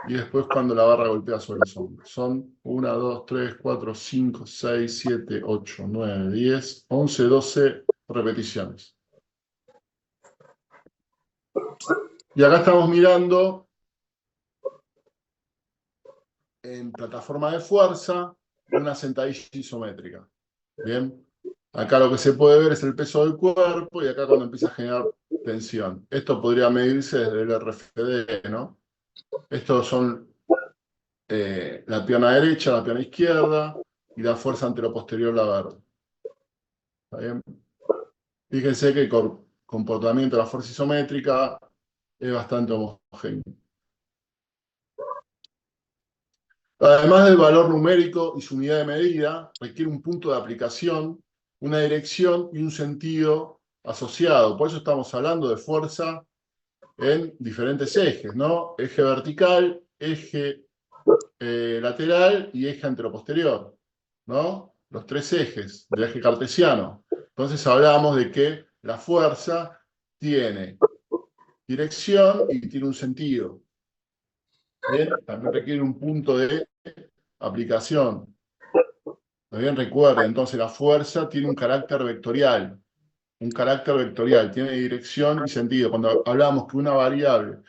[SPEAKER 1] y después cuando la barra golpea sobre los hombros. Son 1, 2, 3, 4, 5, 6, 7, 8, 9, 10, 11, 12 repeticiones. Y acá estamos mirando en plataforma de fuerza una sentadilla isométrica. ¿Bien? Acá lo que se puede ver es el peso del cuerpo y acá cuando empieza a generar tensión. Esto podría medirse desde el RFD, ¿no? Estos son la pierna derecha, la pierna izquierda y la fuerza anteroposterior la verde. ¿Está bien? Fíjense que el comportamiento de la fuerza isométrica es bastante homogéneo. Además del valor numérico y su unidad de medida, requiere un punto de aplicación, una dirección y un sentido asociado. Por eso estamos hablando de fuerza en diferentes ejes, ¿no? Eje vertical, eje lateral y eje anteroposterior, ¿no? Los 3 ejes del eje cartesiano. Entonces hablamos de que la fuerza tiene dirección y tiene un sentido. ¿Bien? También requiere un punto de aplicación. También recuerden, entonces la fuerza tiene un carácter vectorial. Un carácter vectorial, tiene dirección y sentido. Cuando hablamos que una variable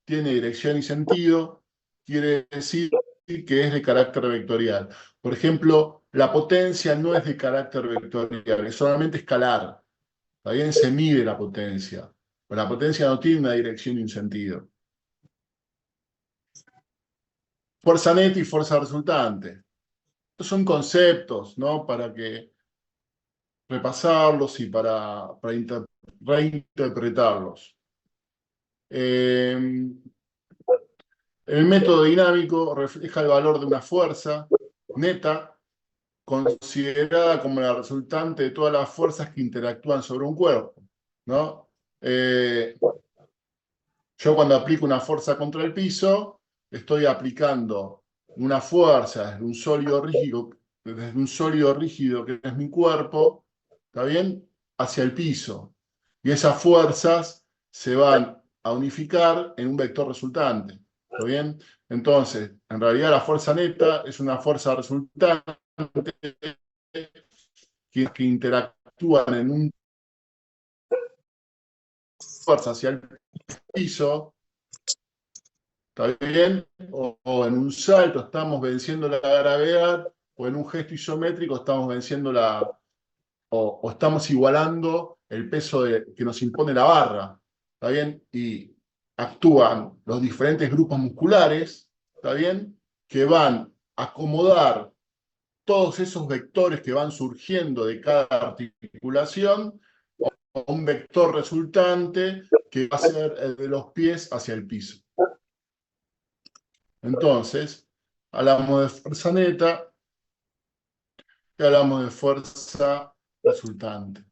[SPEAKER 1] tiene dirección y sentido, quiere decir que es de carácter vectorial. Por ejemplo, la potencia no es de carácter vectorial, es solamente escalar. También se mide la potencia, pero la potencia no tiene una dirección y un sentido. Fuerza neta y fuerza resultante. Estos son conceptos, ¿no? Para que repasarlos y para reinterpretarlos. El método dinámico refleja el valor de una fuerza neta considerada como la resultante de todas las fuerzas que interactúan sobre un cuerpo, ¿no? Yo cuando aplico una fuerza contra el piso, estoy aplicando una fuerza desde un sólido rígido que es mi cuerpo, ¿está bien? Hacia el piso. Y esas fuerzas se van a unificar en un vector resultante. ¿Está bien? Entonces, en realidad la fuerza neta es una fuerza resultante que interactúan en un fuerza hacia el piso, ¿está bien? O en un salto estamos venciendo la gravedad, o en un gesto isométrico estamos venciendo o estamos igualando el peso que nos impone la barra, ¿está bien? Y actúan los diferentes grupos musculares, ¿está bien? Que van a acomodar todos esos vectores que van surgiendo de cada articulación a un vector resultante que va a ser el de los pies hacia el piso. Entonces, hablamos de fuerza neta y hablamos de fuerza resultante.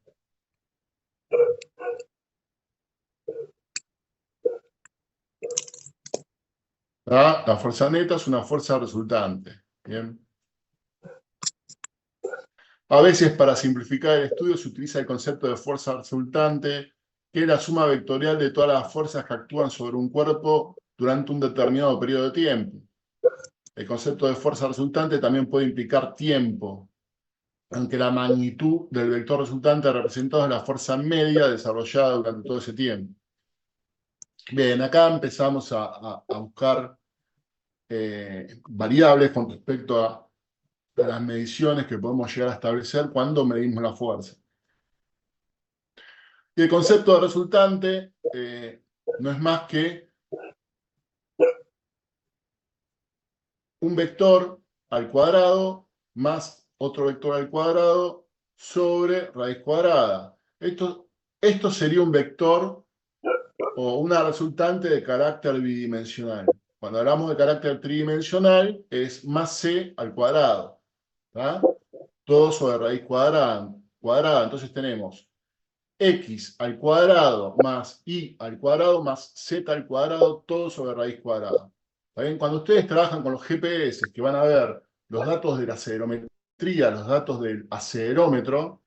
[SPEAKER 1] ¿Ah? La fuerza neta es una fuerza resultante. ¿Bien? A veces, para simplificar el estudio, se utiliza el concepto de fuerza resultante, que es la suma vectorial de todas las fuerzas que actúan sobre un cuerpo durante un determinado periodo de tiempo. El concepto de fuerza resultante también puede implicar tiempo, aunque la magnitud del vector resultante representado es la fuerza media desarrollada durante todo ese tiempo. Bien, acá empezamos a buscar variables con respecto a las mediciones que podemos llegar a establecer cuando medimos la fuerza. Y el concepto de resultante no es más que un vector al cuadrado más otro vector al cuadrado sobre raíz cuadrada. Esto sería un vector o una resultante de carácter bidimensional. Cuando hablamos de carácter tridimensional es más c al cuadrado. ¿Tá? Todo sobre raíz cuadrada. Entonces tenemos x al cuadrado más y al cuadrado más z al cuadrado, todo sobre raíz cuadrada. ¿Está bien? Cuando ustedes trabajan con los GPS, que van a ver los datos de la acelerometría, los datos del acelerómetro,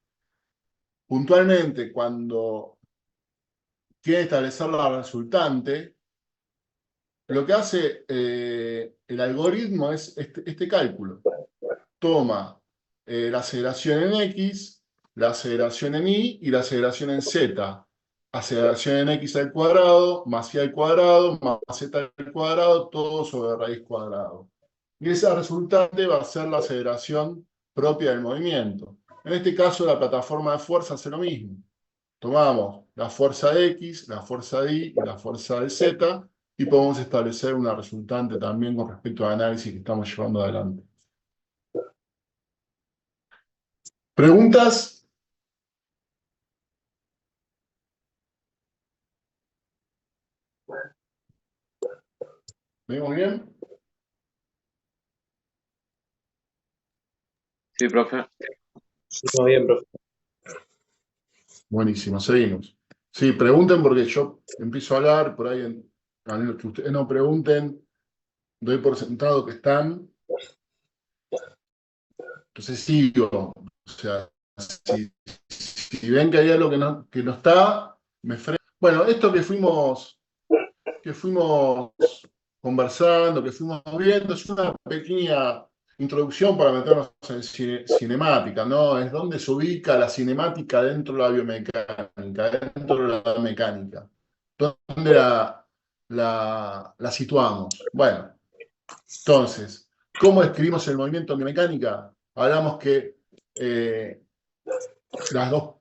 [SPEAKER 1] puntualmente cuando quieren establecer la resultante, lo que hace el algoritmo es este cálculo. Toma la aceleración en x, la aceleración en y la aceleración en z. Aceleración en x al cuadrado, más y al cuadrado, más z al cuadrado, todo sobre raíz cuadrado. Y esa resultante va a ser la aceleración propia del movimiento. En este caso, la plataforma de fuerza hace lo mismo. Tomamos la fuerza de x, la fuerza de y la fuerza de z, y podemos establecer una resultante también con respecto al análisis que estamos llevando adelante. ¿Preguntas? ¿Venimos bien?
[SPEAKER 5] Sí, profe.
[SPEAKER 4] Muy bien, profe.
[SPEAKER 1] Buenísimo, seguimos. Sí, pregunten porque yo empiezo a hablar, por ahí, a menos que ustedes no pregunten, doy por sentado que están. Entonces sigo. O sea, si ven que hay algo que no está, me freno. Bueno, esto que fuimos conversando, que fuimos viendo, es una pequeña introducción para meternos en cinemática, ¿no? Es donde se ubica la cinemática dentro de la biomecánica, dentro de la mecánica. ¿Dónde la situamos? Bueno, entonces, ¿cómo describimos el movimiento en biomecánica? Hablamos que las dos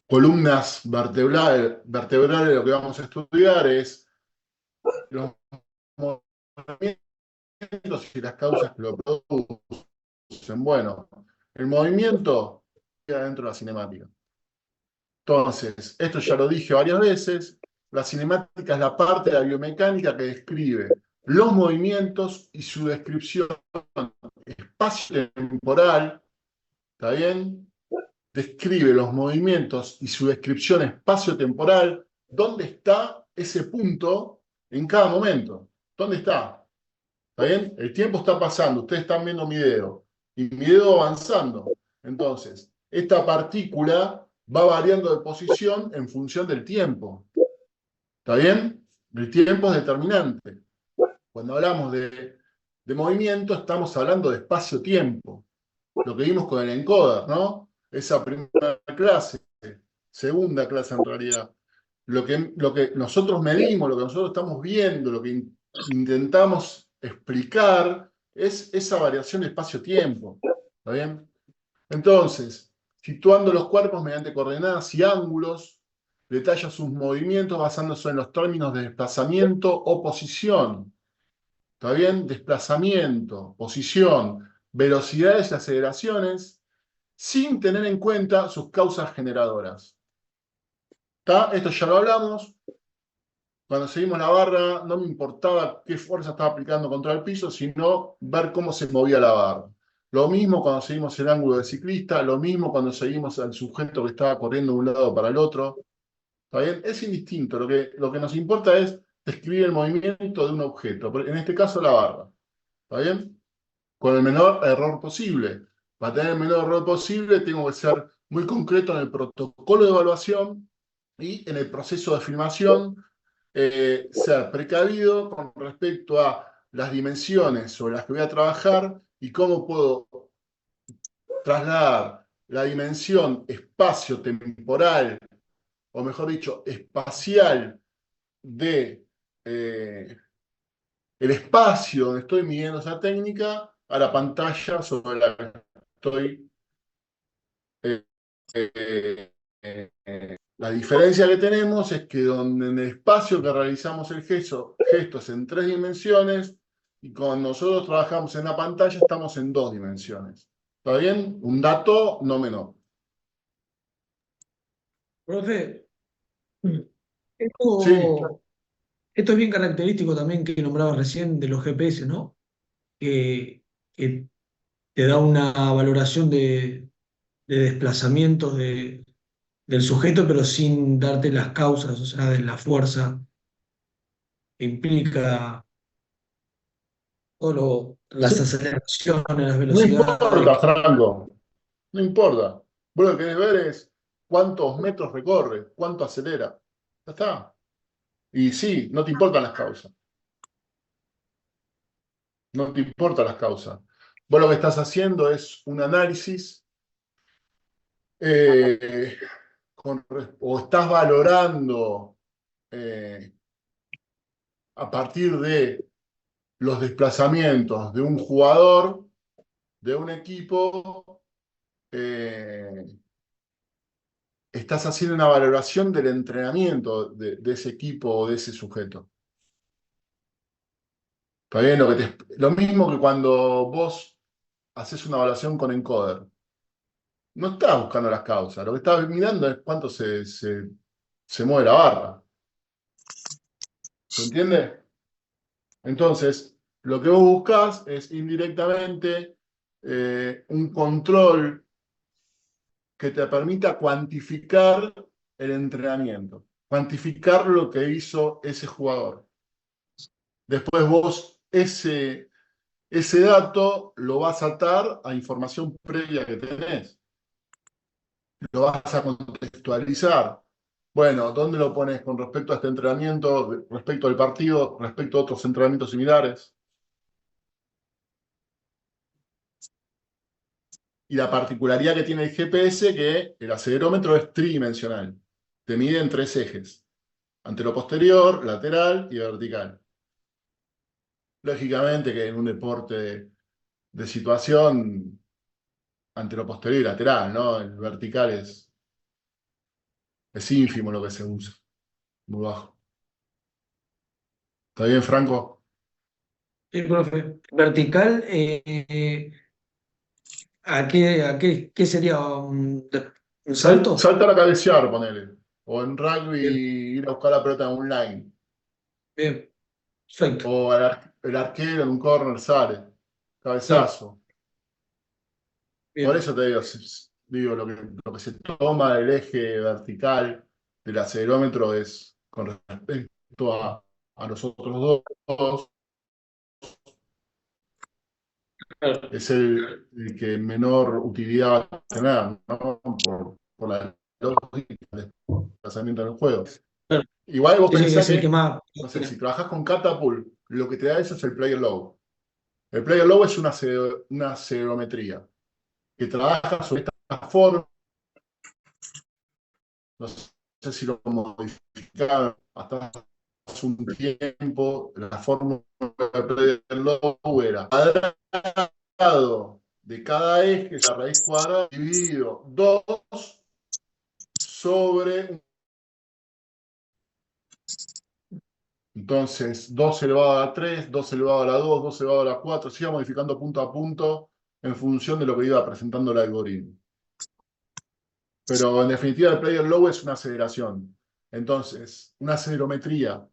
[SPEAKER 1] columnas vertebrales de lo que vamos a estudiar es los movimientos y las causas que lo producen. Bueno, el movimiento queda dentro de la cinemática. Entonces, esto ya lo dije varias veces, la cinemática es la parte de la biomecánica que describe los movimientos y su descripción espacio-temporal, ¿está bien? Describe los movimientos y su descripción espacio-temporal, dónde está ese punto en cada momento. ¿Dónde está? ¿Está bien? El tiempo está pasando, ustedes están viendo mi dedo, y mi dedo avanzando. Entonces, esta partícula va variando de posición en función del tiempo. ¿Está bien? El tiempo es determinante. Cuando hablamos de movimiento, estamos hablando de espacio-tiempo. Lo que vimos con el encoder, ¿no? Esa primera clase, segunda clase en realidad. Lo que nosotros medimos, lo que nosotros estamos viendo, lo que intentamos explicar, es esa variación de espacio-tiempo. ¿Está bien? Entonces, situando los cuerpos mediante coordenadas y ángulos, detalla sus movimientos basándose en los términos de desplazamiento o posición. ¿Está bien? Desplazamiento, posición, velocidades y aceleraciones, sin tener en cuenta sus causas generadoras. ¿Está? Esto ya lo hablamos. Cuando seguimos la barra, no me importaba qué fuerza estaba aplicando contra el piso, sino ver cómo se movía la barra. Lo mismo cuando seguimos el ángulo del ciclista, lo mismo cuando seguimos al sujeto que estaba corriendo de un lado para el otro. ¿Está bien? Es indistinto. Lo que nos importa es describir el movimiento de un objeto, en este caso la barra. ¿Está bien? Con el menor error posible. Para tener el menor error posible, tengo que ser muy concreto en el protocolo de evaluación y en el proceso de filmación, ser precavido con respecto a las dimensiones sobre las que voy a trabajar y cómo puedo trasladar la dimensión espacio-temporal, o mejor dicho, espacial de el espacio donde estoy midiendo esa técnica a la pantalla sobre la que estoy. eh, eh, la diferencia que tenemos es que donde en el espacio que realizamos el gesto es en 3 dimensiones, y cuando nosotros trabajamos en la pantalla estamos en 2 dimensiones. ¿Está bien? Un dato no menor.
[SPEAKER 6] Profe,
[SPEAKER 1] Sí,
[SPEAKER 6] esto es bien característico también que nombraba recién de los GPS, ¿no? Que te da una valoración de desplazamientos del sujeto, pero sin darte las causas, o sea, de la fuerza que implica las
[SPEAKER 1] sí.
[SPEAKER 6] aceleraciones, las
[SPEAKER 1] No
[SPEAKER 6] velocidades.
[SPEAKER 1] importa, Franco. No importa. Vos lo que querés ver es cuántos metros recorre, cuánto acelera. Ya está. Y sí, no te importan las causas. No te importan las causas. Vos lo que estás haciendo es un análisis, eh, o estás valorando, eh, a partir de los desplazamientos de un jugador, de un equipo, eh, estás haciendo una valoración del entrenamiento de ese equipo o de ese sujeto. ¿Está bien? Lo mismo que cuando vos haces una evaluación con encoder. No estás buscando las causas, lo que estás mirando es cuánto se mueve la barra. ¿Se entiende? Entonces, lo que vos buscás es indirectamente, un control que te permita cuantificar el entrenamiento, cuantificar lo que hizo ese jugador. Después vos ese dato lo vas a atar a información previa que tenés. Lo vas a contextualizar. Bueno, ¿dónde lo pones con respecto a este entrenamiento, respecto al partido, respecto a otros entrenamientos similares? Y la particularidad que tiene el GPS, que el acelerómetro es tridimensional. Te mide en 3 ejes: antero-posterior, lateral y vertical. Lógicamente que en un deporte de situación, antero-posterior y lateral, ¿no? El vertical es ínfimo lo que se usa, muy bajo. ¿Está bien, Franco?
[SPEAKER 6] Sí, profe. Vertical, ¿qué sería un salto?
[SPEAKER 1] Saltar a cabecear, ponele. O en rugby
[SPEAKER 6] Bien,
[SPEAKER 1] ir a buscar la pelota en un line.
[SPEAKER 6] bien, perfecto.
[SPEAKER 1] O el arquero en un corner sale.
[SPEAKER 6] Claro,
[SPEAKER 1] Cabezazo. Por
[SPEAKER 6] bien.
[SPEAKER 1] eso te digo, digo lo que se toma del eje vertical del acelerómetro es con respecto a los otros dos.
[SPEAKER 6] Claro.
[SPEAKER 1] es el que menor utilidad va a tener, ¿no? Por la lógica del desplazamiento del juego.
[SPEAKER 6] Claro.
[SPEAKER 1] Igual vos
[SPEAKER 6] Sí, sí, que
[SPEAKER 1] pensás
[SPEAKER 6] es el que
[SPEAKER 1] que,
[SPEAKER 6] más.
[SPEAKER 1] no sé, si trabajás con Catapult, lo que te da eso es el player load. El player load es una cerometría que trabaja sobre esta forma. No sé si lo modificaron hasta hace un tiempo. La fórmula del player load era cuadrado de cada eje, es la raíz cuadrada, dividido 2 sobre. Entonces, 2 elevado a la 3, 2 elevado a la 2, 2 elevado a la 4, se iba modificando punto a punto en función de lo que iba presentando el algoritmo. Pero en definitiva, el player low es una aceleración. Entonces, una acelerometría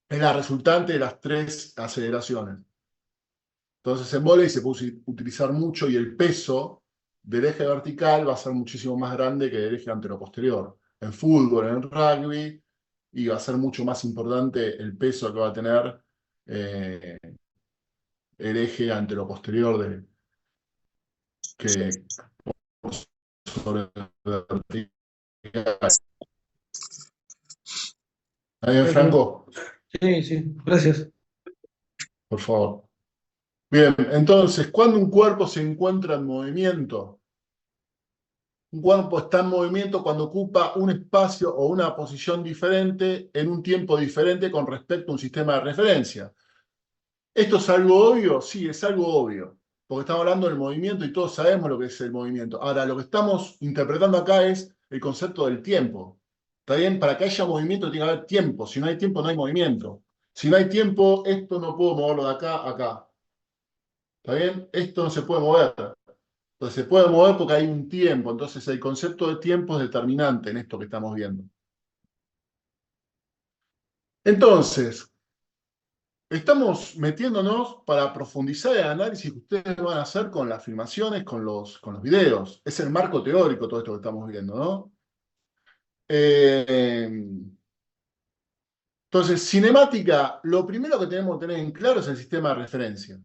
[SPEAKER 1] es la resultante de las 3 aceleraciones. Entonces, en vóley se puede utilizar mucho y el peso del eje vertical va a ser muchísimo más grande que el eje anteroposterior. En fútbol, en rugby, y va a ser mucho más importante el peso que va a tener eh, el eje anteroposterior que sobre el vertical. ¿Está bien, Franco?
[SPEAKER 6] Sí, sí, gracias.
[SPEAKER 1] Por favor. Bien, entonces, cuando un cuerpo se encuentra en movimiento, un cuerpo está en movimiento cuando ocupa un espacio o una posición diferente en un tiempo diferente con respecto a un sistema de referencia. ¿Esto es algo obvio? Sí, es algo obvio, porque estamos hablando del movimiento y todos sabemos lo que es el movimiento. Ahora, lo que estamos interpretando acá es el concepto del tiempo. ¿Está bien? Para que haya movimiento tiene que haber tiempo. Si no hay tiempo, no hay movimiento. Si no hay tiempo, esto no puedo moverlo de acá a acá. ¿Está bien? Esto no se puede mover. Entonces se puede mover porque hay un tiempo. Entonces el concepto de tiempo es determinante en esto que estamos viendo. Entonces, estamos metiéndonos para profundizar el análisis que ustedes van a hacer con las filmaciones, con los videos. Es el marco teórico todo esto que estamos viendo, ¿no? Entonces, cinemática, lo primero que tenemos que tener en claro es el sistema de referencia.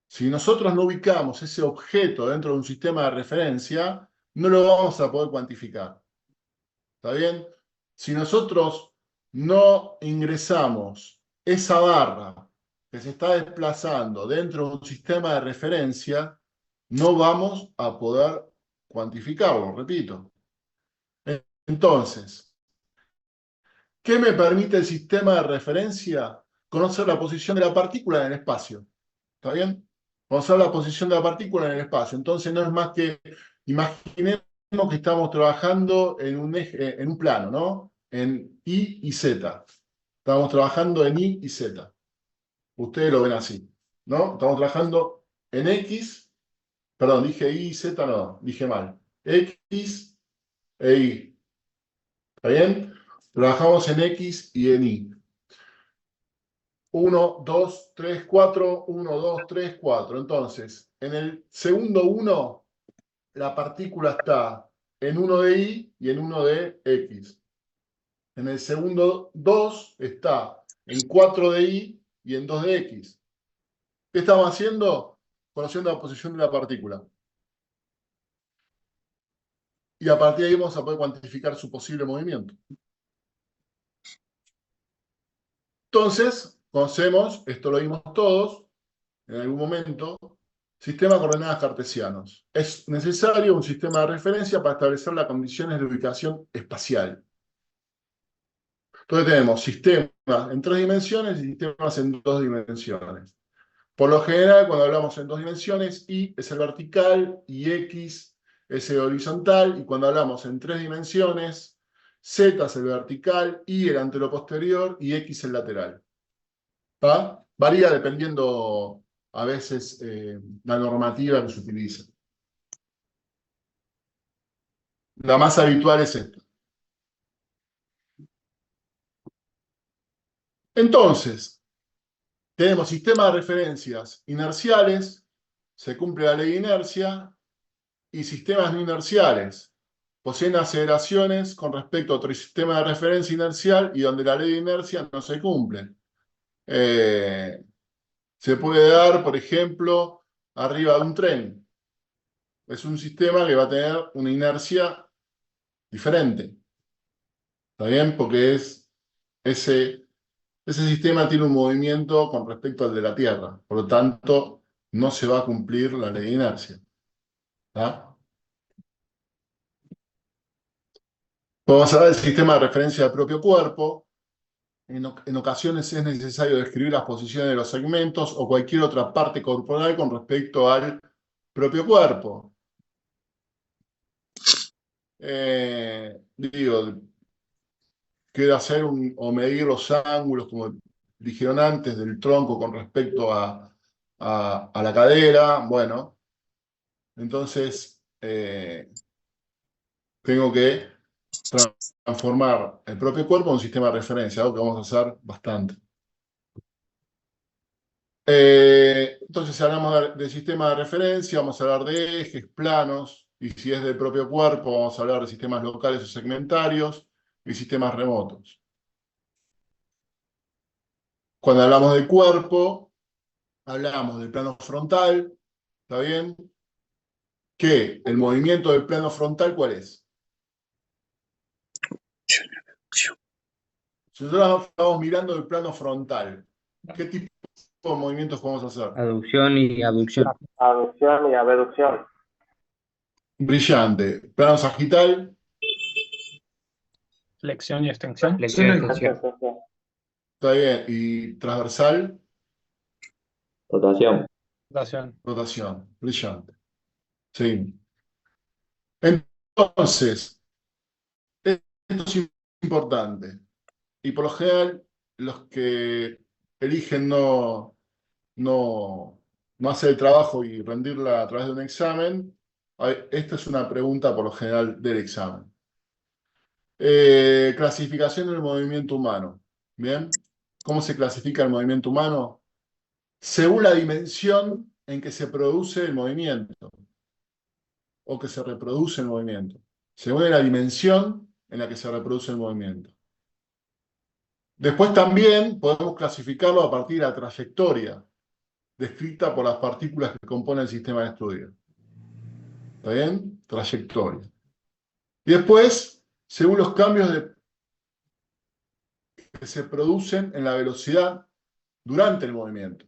[SPEAKER 1] Si nosotros no ubicamos ese objeto dentro de un sistema de referencia, no lo vamos a poder cuantificar. ¿Está bien? Si nosotros no ingresamos esa barra que se está desplazando dentro de un sistema de referencia, no vamos a poder cuantificarlo, repito. Entonces, ¿qué me permite el sistema de referencia? Conocer la posición de la partícula en el espacio. ¿Está bien? Conocer la posición de la partícula en el espacio. Entonces no es más que, imaginemos que estamos trabajando en un plano, ¿no? En Y y Z. Estamos trabajando en Y y Z. Ustedes lo ven así, ¿no? Estamos trabajando en X, perdón, dije Y y Z, no, dije mal. X e Y. ¿Está bien? Trabajamos en X y en Y. 1, 2, 3, 4, 1, 2, 3, 4. Entonces, en el segundo 1, la partícula está en 1 de Y y en 1 de X. En el segundo 2 está en 4 de Y y en 2 de X. ¿Qué estamos haciendo? Conociendo la posición de la partícula. Y a partir de ahí vamos a poder cuantificar su posible movimiento. Entonces, conocemos, esto lo vimos todos en algún momento, sistema de coordenadas cartesianos. Es necesario un sistema de referencia para establecer las condiciones de ubicación espacial. Entonces tenemos sistemas en 3 dimensiones y sistemas en 2 dimensiones. Por lo general, cuando hablamos en 2 dimensiones, Y es el vertical y X es el horizontal. Y cuando hablamos en 3 dimensiones, Z es el vertical, Y el anteroposterior y X el lateral. ¿Está? Varía dependiendo a veces la normativa que se utiliza. La más habitual es esta. Entonces, tenemos sistemas de referencias inerciales, se cumple la ley de inercia, y sistemas no inerciales. Poseen aceleraciones con respecto a otro sistema de referencia inercial y donde la ley de inercia no se cumple. Se puede dar, por ejemplo, arriba de un tren. Es un sistema que va a tener una inercia diferente. ¿Está bien? Porque ese sistema tiene un movimiento con respecto al de la Tierra. Por lo tanto, no se va a cumplir la ley de inercia. ¿Está? Vamos a ver el sistema de referencia del propio cuerpo. En ocasiones es necesario describir las posiciones de los segmentos o cualquier otra parte corporal con respecto al propio cuerpo. Digo, quiero hacer o medir los ángulos, como dijeron antes, del tronco con respecto a la cadera. Bueno, entonces tengo que transformar el propio cuerpo en un sistema de referencia, algo que vamos a hacer bastante. Entonces, si hablamos de sistema de referencia, vamos a hablar de ejes, planos, y si es del propio cuerpo, vamos a hablar de sistemas locales o segmentarios y sistemas remotos. Cuando hablamos del cuerpo, hablamos del plano frontal, ¿está bien? Que el movimiento del plano frontal, ¿cuál es? Si nosotros estamos mirando el plano frontal, ¿qué tipo de movimientos podemos hacer?
[SPEAKER 4] Aducción y abducción.
[SPEAKER 3] Aducción y abducción.
[SPEAKER 1] Brillante. Plano sagital,
[SPEAKER 7] Flexión y extensión.
[SPEAKER 4] Flexión y extensión.
[SPEAKER 1] está bien. Y transversal,
[SPEAKER 2] Rotación.
[SPEAKER 7] Rotación.
[SPEAKER 1] rotación. Brillante. Sí. Entonces, esto es importante. Y por lo general, los que eligen no hacer el trabajo y rendirla a través de un examen, esta es una pregunta por lo general del examen. Clasificación del movimiento humano. ¿Bien? ¿Cómo se clasifica el movimiento humano? Según la dimensión en que se produce el movimiento o que se reproduce el movimiento. Según la dimensión en la que se reproduce el movimiento. Después también podemos clasificarlo a partir de la trayectoria descrita por las partículas que componen el sistema de estudio. ¿Está bien? Trayectoria. Y después, según los cambios que se producen en la velocidad durante el movimiento.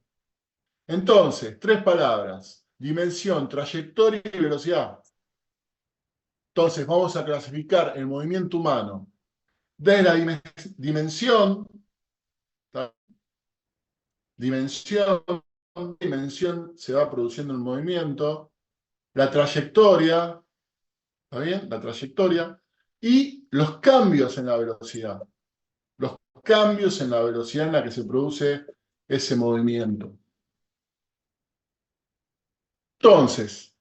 [SPEAKER 1] Entonces, 3 palabras: dimensión, trayectoria y velocidad. Entonces, vamos a clasificar el movimiento humano desde la dimensión, se va produciendo el movimiento, la trayectoria, ¿está bien? La trayectoria, y los cambios en la velocidad. Los cambios en la velocidad en la que se produce ese movimiento. Entonces,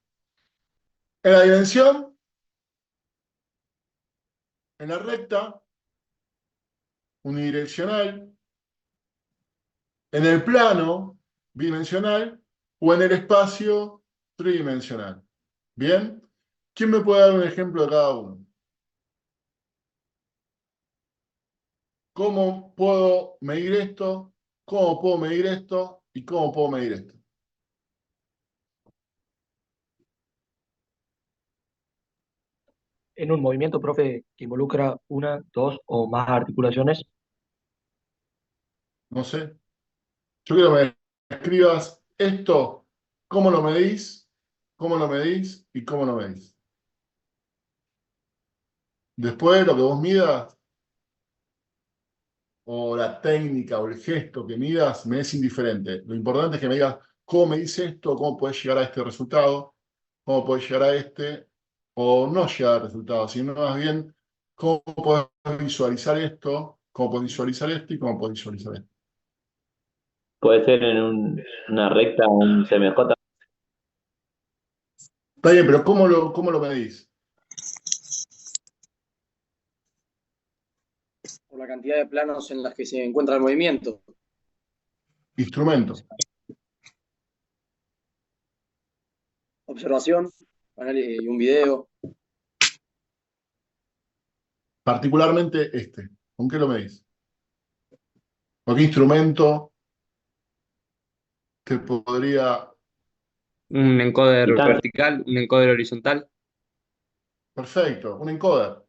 [SPEAKER 1] en la dimensión, en la recta, unidireccional, en el plano, bidimensional, o en el espacio, tridimensional. ¿Bien? ¿Quién me puede dar un ejemplo de cada uno? ¿Cómo puedo medir esto? ¿Cómo puedo medir esto? ¿Y cómo puedo medir esto?
[SPEAKER 9] En un movimiento, profe, que involucra una, dos o más articulaciones.
[SPEAKER 1] No sé. Yo quiero que me escribas esto, cómo lo medís, y cómo lo medís. Después, lo que vos midas, o la técnica, o el gesto que midas, me es indiferente. Lo importante es que me digas cómo medís esto, cómo podés llegar a este resultado, cómo podés llegar a este, o no llegar al resultado, sino más bien cómo podés visualizar esto, cómo podés visualizar esto y cómo podés visualizar esto.
[SPEAKER 2] Puede ser en una recta, un CMJ.
[SPEAKER 1] Está bien, pero ¿cómo lo medís?
[SPEAKER 9] Por la cantidad de planos en las que se encuentra el movimiento.
[SPEAKER 1] Instrumento.
[SPEAKER 9] Observación, y un video.
[SPEAKER 1] Particularmente este. ¿Con qué lo medís? ¿Con qué instrumento te podría
[SPEAKER 4] Un encoder
[SPEAKER 2] Y tan-
[SPEAKER 4] vertical, un encoder horizontal.
[SPEAKER 1] Perfecto, un encoder.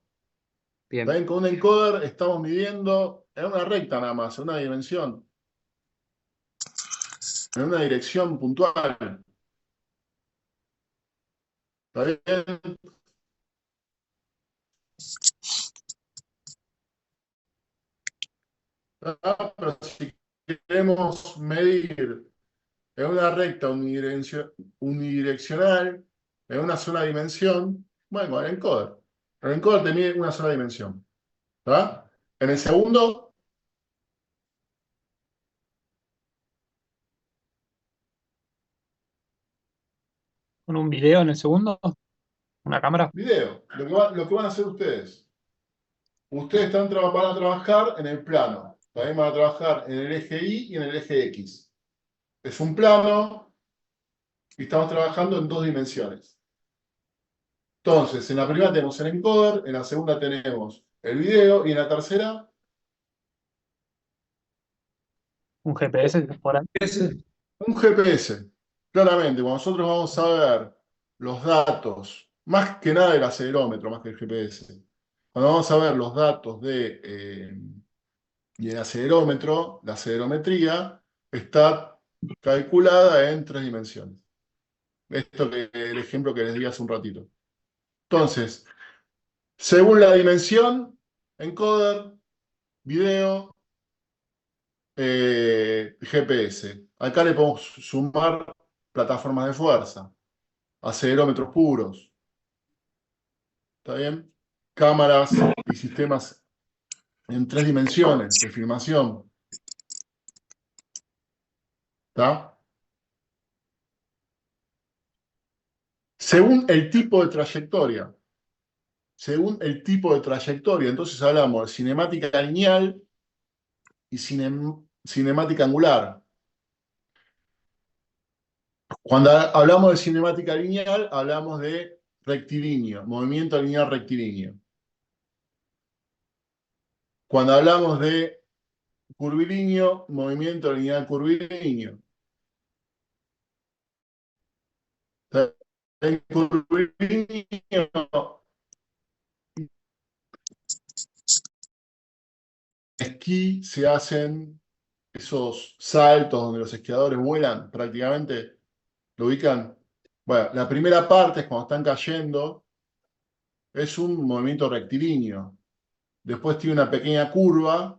[SPEAKER 4] Bien.
[SPEAKER 1] También con un encoder estamos midiendo en una recta nada más, en una dimensión, en una dirección puntual. ¿Está bien? Pero si queremos medir en una recta unidireccional, en una sola dimensión, bueno, el encoder. El encoder te mide una sola dimensión. ¿Está? En el segundo,
[SPEAKER 7] Con un video en el segundo, una cámara.
[SPEAKER 1] video. Lo que van a hacer ustedes. Ustedes van a trabajar en el plano. También van a trabajar en el eje Y y en el eje X. Es un plano y estamos trabajando en dos dimensiones. Entonces, en la primera tenemos el encoder, en la segunda tenemos el video y en la tercera,
[SPEAKER 7] Un GPS por ahí.
[SPEAKER 1] un GPS. Claramente, cuando nosotros vamos a ver los datos, más que nada el acelerómetro, más que el GPS, cuando vamos a ver los datos y el acelerómetro, la acelerometría, está calculada en tres dimensiones. Esto que el ejemplo que les di hace un ratito. Entonces, según la dimensión, encoder, video, GPS. Acá le podemos sumar plataformas de fuerza, acelerómetros puros, ¿está bien? Cámaras y sistemas en tres dimensiones de filmación, ¿está? Según el tipo de trayectoria. Según el tipo de trayectoria. Entonces hablamos de cinemática lineal y cinemática angular. Cuando hablamos de cinemática lineal, hablamos de rectilíneo, movimiento lineal rectilíneo. Cuando hablamos de curvilíneo, movimiento lineal curvilíneo. En curvilíneo, esquí se hacen esos saltos donde los esquiadores vuelan prácticamente, ¿lo ubican? Bueno, la primera parte es cuando están cayendo, es un movimiento rectilíneo. Después tiene una pequeña curva,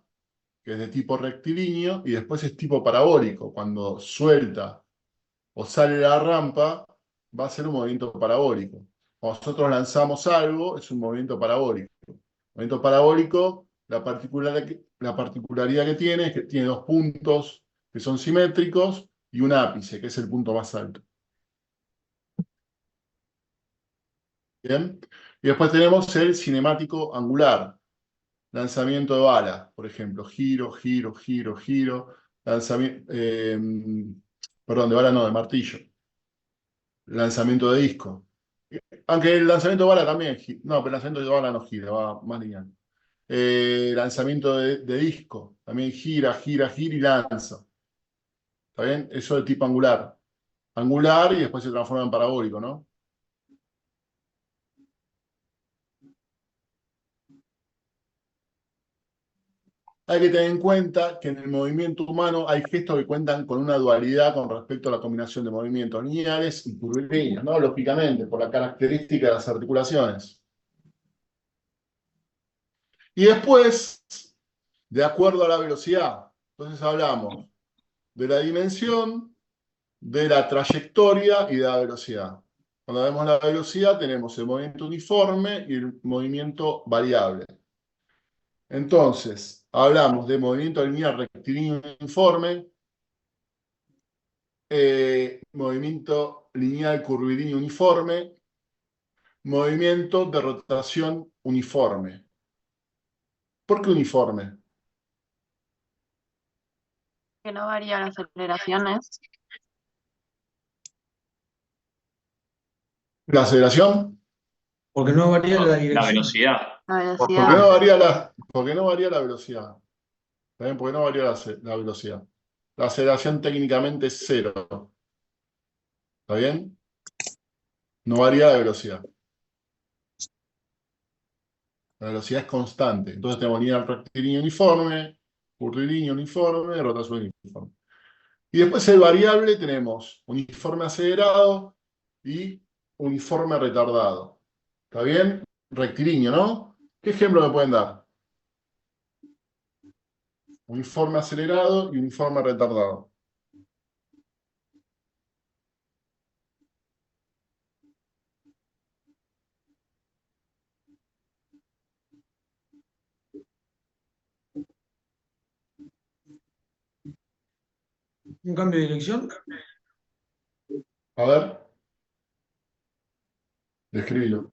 [SPEAKER 1] que es de tipo rectilíneo, y después es tipo parabólico. Cuando suelta o sale la rampa, va a ser un movimiento parabólico. Cuando nosotros lanzamos algo, es un movimiento parabólico. Movimiento parabólico, la particularidad que tiene es que tiene dos puntos que son simétricos y un ápice, que es el punto más alto. ¿Bien? Y después tenemos el cinemático angular. Lanzamiento de bala, por ejemplo. Giro, giro, giro, giro. Lanzamiento, perdón, de bala no, de martillo. Lanzamiento de disco. Aunque el lanzamiento de bala también, no, pero el lanzamiento de bala no gira, va más lineal. Lanzamiento de disco, también gira, gira, gira y lanza. ¿Está bien? Eso de tipo angular. Angular y después se transforma en parabólico, ¿no? Hay que tener en cuenta que en el movimiento humano hay gestos que cuentan con una dualidad con respecto a la combinación de movimientos lineales y curvilíneos, ¿no? Lógicamente, por la característica de las articulaciones. Y después, de acuerdo a la velocidad, entonces hablamos de la dimensión, de la trayectoria y de la velocidad. Cuando vemos la velocidad tenemos el movimiento uniforme y el movimiento variable. Entonces, hablamos de movimiento lineal rectilíneo uniforme, movimiento lineal curvilíneo uniforme, movimiento de rotación uniforme. ¿Por qué uniforme?
[SPEAKER 10] Que no varía las aceleraciones.
[SPEAKER 1] ¿La aceleración?
[SPEAKER 6] Porque no varía la
[SPEAKER 11] La
[SPEAKER 6] dirección.
[SPEAKER 11] velocidad.
[SPEAKER 10] La
[SPEAKER 1] Porque
[SPEAKER 10] velocidad.
[SPEAKER 1] no varía la velocidad. ¿También? Porque no varía la velocidad. La aceleración técnicamente es cero. ¿Está bien? No varía la velocidad. La velocidad es constante. Entonces tenemos lineal rectilíneo uniforme, curvilíneo uniforme, rotación uniforme. Y después el variable tenemos uniforme acelerado y uniforme retardado. ¿Está bien? Rectilíneo, ¿no? ¿Qué ejemplo me pueden dar? Uniforme acelerado y uniforme retardado.
[SPEAKER 6] ¿Un cambio de dirección?
[SPEAKER 1] A ver, describilo.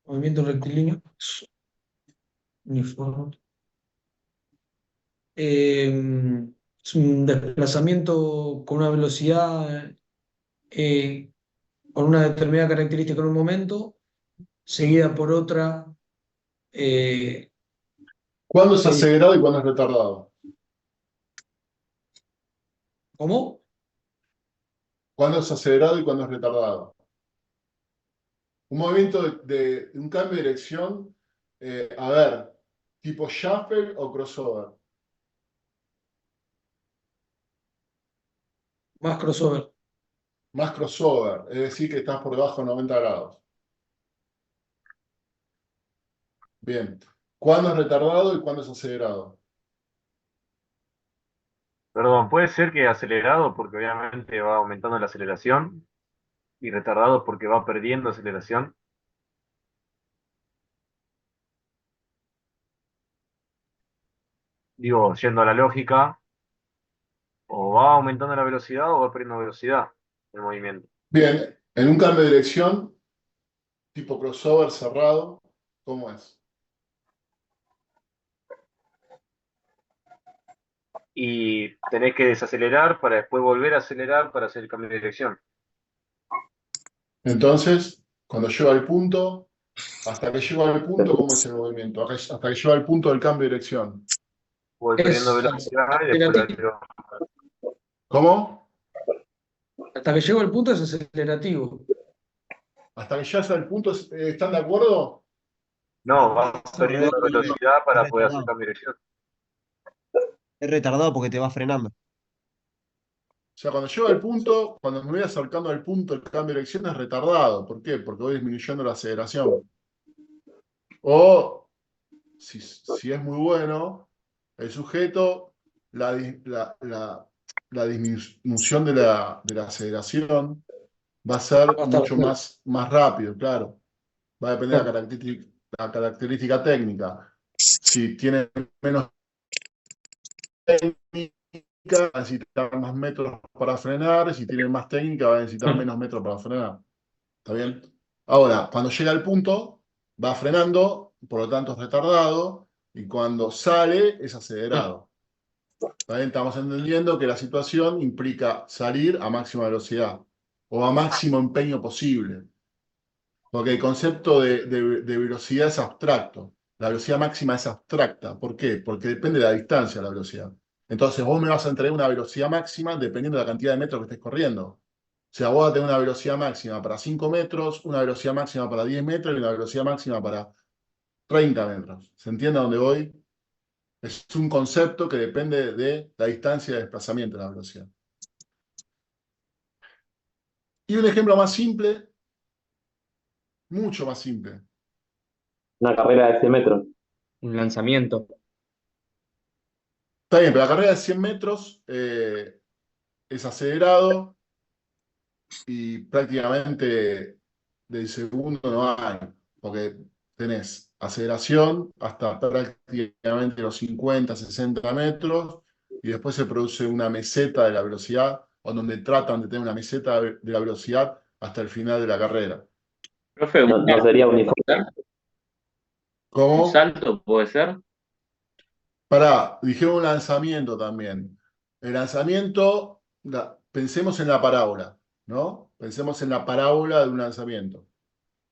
[SPEAKER 6] Movimiento rectilíneo. Uniforme. Es un desplazamiento con una velocidad, con una determinada característica en un momento, seguida por otra.
[SPEAKER 1] ¿Cuándo es acelerado y cuándo es retardado?
[SPEAKER 6] ¿Cómo?
[SPEAKER 1] ¿Cuándo es acelerado y cuándo es retardado? Un movimiento de un cambio de dirección, a ver, tipo shuffle o crossover.
[SPEAKER 6] Más crossover.
[SPEAKER 1] Más crossover, es decir, que estás por debajo de 90 grados. Bien. ¿Cuándo es retardado y cuándo es acelerado?
[SPEAKER 5] Perdón, puede ser que acelerado porque obviamente va aumentando la aceleración y retardado porque va perdiendo aceleración. Digo, yendo a la lógica, o va aumentando la velocidad o va perdiendo velocidad el movimiento.
[SPEAKER 1] Bien, en un cambio de dirección, tipo crossover cerrado, ¿cómo es?
[SPEAKER 5] Y tenés que desacelerar para después volver a acelerar para hacer el cambio de dirección.
[SPEAKER 1] Entonces, cuando llego al punto, hasta que llego al punto, ¿cómo es el movimiento? Hasta que llego al punto del cambio de dirección.
[SPEAKER 5] Voy perdiendo
[SPEAKER 6] Es
[SPEAKER 5] velocidad y después la
[SPEAKER 6] acelerativo.
[SPEAKER 5] tiro.
[SPEAKER 1] ¿Cómo?
[SPEAKER 6] Hasta que llego al punto es acelerativo.
[SPEAKER 1] Hasta que llegas al punto, ¿están de acuerdo?
[SPEAKER 5] No, vas
[SPEAKER 11] No,
[SPEAKER 5] perdiendo velocidad para
[SPEAKER 11] es
[SPEAKER 5] poder hacer
[SPEAKER 11] retardado.
[SPEAKER 5] cambio de dirección.
[SPEAKER 11] Es retardado porque te va frenando.
[SPEAKER 1] O sea, cuando llego al punto, cuando me voy acercando al punto del cambio de dirección es retardado. ¿Por qué? Porque voy disminuyendo la aceleración. O, si es muy bueno, el sujeto, la disminución de la aceleración va a ser
[SPEAKER 6] Va a estar
[SPEAKER 1] mucho más rápido, claro. Va a depender de la característica técnica. Si tiene menos técnica, va a necesitar más metros para frenar. Si tiene más técnica, va a necesitar menos metros para frenar. ¿Está bien? Ahora, cuando llega al punto, va frenando, por lo tanto es retardado, y cuando sale es acelerado. ¿Está bien? Estamos entendiendo que la situación implica salir a máxima velocidad o a máximo empeño posible. Porque el concepto de velocidad es abstracto. La velocidad máxima es abstracta. ¿Por qué? Porque depende de la distancia de la velocidad. Entonces vos me vas a entregar una velocidad máxima dependiendo de la cantidad de metros que estés corriendo. O sea, vos vas a tener una velocidad máxima para 5 metros, una velocidad máxima para 10 metros y una velocidad máxima para 30 metros. ¿Se entiende a dónde voy? Es un concepto que depende de la distancia de desplazamiento de la velocidad. Y un ejemplo más simple, mucho más simple.
[SPEAKER 2] Una carrera de 100 metros.
[SPEAKER 4] Un lanzamiento.
[SPEAKER 1] Está bien, pero la carrera de 100 metros es acelerado y prácticamente del segundo no hay, porque tenés aceleración hasta prácticamente los 50, 60 metros y después se produce una meseta de la velocidad, o donde tratan de tener una meseta de la velocidad hasta el final de la carrera.
[SPEAKER 4] Profe,
[SPEAKER 2] No sería uniforme.
[SPEAKER 4] un
[SPEAKER 1] ¿Cómo?
[SPEAKER 4] salto puede ser.
[SPEAKER 1] Pará, dijeron un lanzamiento también. El lanzamiento, pensemos en la parábola, ¿no? Pensemos en la parábola de un lanzamiento.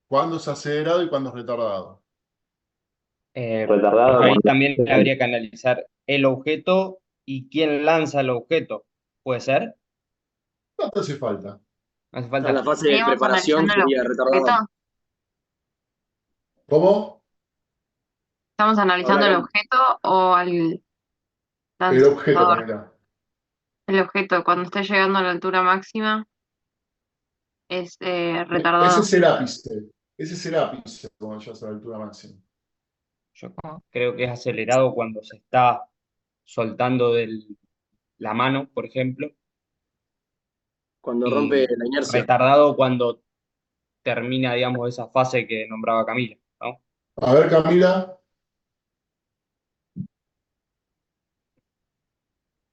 [SPEAKER 1] ¿Cuándo es acelerado y cuándo es retardado?
[SPEAKER 2] Retardado.
[SPEAKER 4] Ahí también habría que analizar el objeto y quién lanza el objeto. ¿Puede ser?
[SPEAKER 1] No te hace falta.
[SPEAKER 4] Hace
[SPEAKER 11] O sea,
[SPEAKER 4] falta.
[SPEAKER 11] la fase de
[SPEAKER 10] Seguimos
[SPEAKER 11] preparación
[SPEAKER 10] analizando el
[SPEAKER 11] sería retardado.
[SPEAKER 10] objeto.
[SPEAKER 1] ¿Cómo?
[SPEAKER 10] ¿Estamos
[SPEAKER 11] Habla
[SPEAKER 10] analizando el
[SPEAKER 11] Cam.
[SPEAKER 10] objeto o al
[SPEAKER 1] El objeto,
[SPEAKER 10] lanzador?
[SPEAKER 1] Camila.
[SPEAKER 10] El objeto, cuando esté llegando a la altura máxima, es
[SPEAKER 1] Ese
[SPEAKER 10] retardado.
[SPEAKER 1] es el ápice. Ese es el ápice cuando llegas a la altura máxima.
[SPEAKER 4] Yo creo que es acelerado cuando se está soltando de la mano, por ejemplo,
[SPEAKER 11] Cuando rompe
[SPEAKER 4] y
[SPEAKER 11] la inercia.
[SPEAKER 4] retardado cuando termina, digamos, esa fase que nombraba Camila, ¿no?
[SPEAKER 1] A ver, Camila.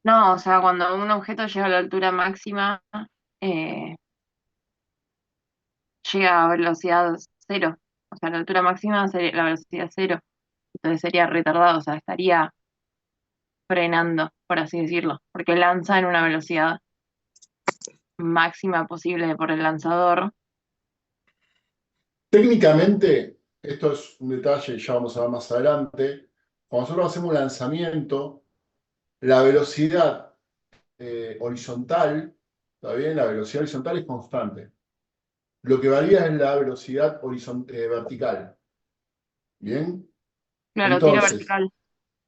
[SPEAKER 10] No, o sea, cuando un objeto llega a la altura máxima, eh, llega a velocidad cero. O sea, la altura máxima sería la velocidad cero. Entonces sería retardado, o sea, estaría frenando, por así decirlo, porque lanza en una velocidad máxima posible por el lanzador.
[SPEAKER 1] Técnicamente, esto es un detalle y ya vamos a ver más adelante. Cuando nosotros hacemos un lanzamiento, la velocidad horizontal, ¿está bien? La velocidad horizontal es constante. Lo que varía es la velocidad vertical. ¿Bien?
[SPEAKER 10] Claro, tiro
[SPEAKER 1] Entonces,
[SPEAKER 10] vertical.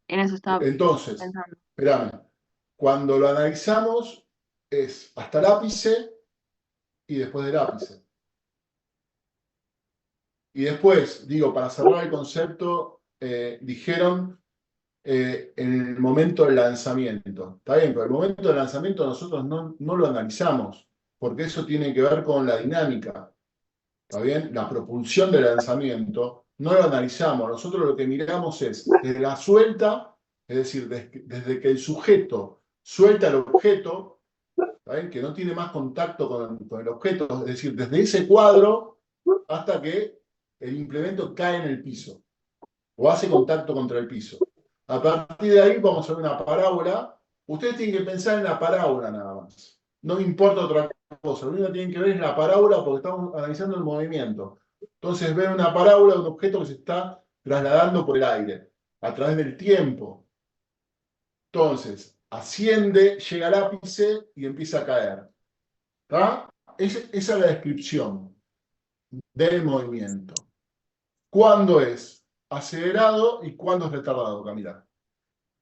[SPEAKER 10] En eso estaba
[SPEAKER 1] entonces,
[SPEAKER 10] pensando.
[SPEAKER 1] espérame. Cuando lo analizamos es hasta el ápice y después del ápice. Y después, digo, para cerrar el concepto, dijeron en el momento del lanzamiento. Está bien, pero el momento del lanzamiento nosotros no lo analizamos, porque eso tiene que ver con la dinámica. ¿Está bien? La propulsión del lanzamiento no lo analizamos. Nosotros lo que miramos es desde la suelta, es decir, desde que el sujeto suelta el objeto, ¿está bien? Que no tiene más contacto con el objeto, es decir, desde ese cuadro hasta que el implemento cae en el piso o hace contacto contra el piso. A partir de ahí vamos a ver una parábola. Ustedes tienen que pensar en la parábola nada más. No me importa otra cosa. Lo único que tienen que ver es la parábola porque estamos analizando el movimiento. Entonces ven una parábola de un objeto que se está trasladando por el aire a través del tiempo. Entonces, asciende, llega al ápice y empieza a caer. ¿Está? Esa es la descripción del movimiento. ¿Cuándo es acelerado y cuándo es retardado, Camila?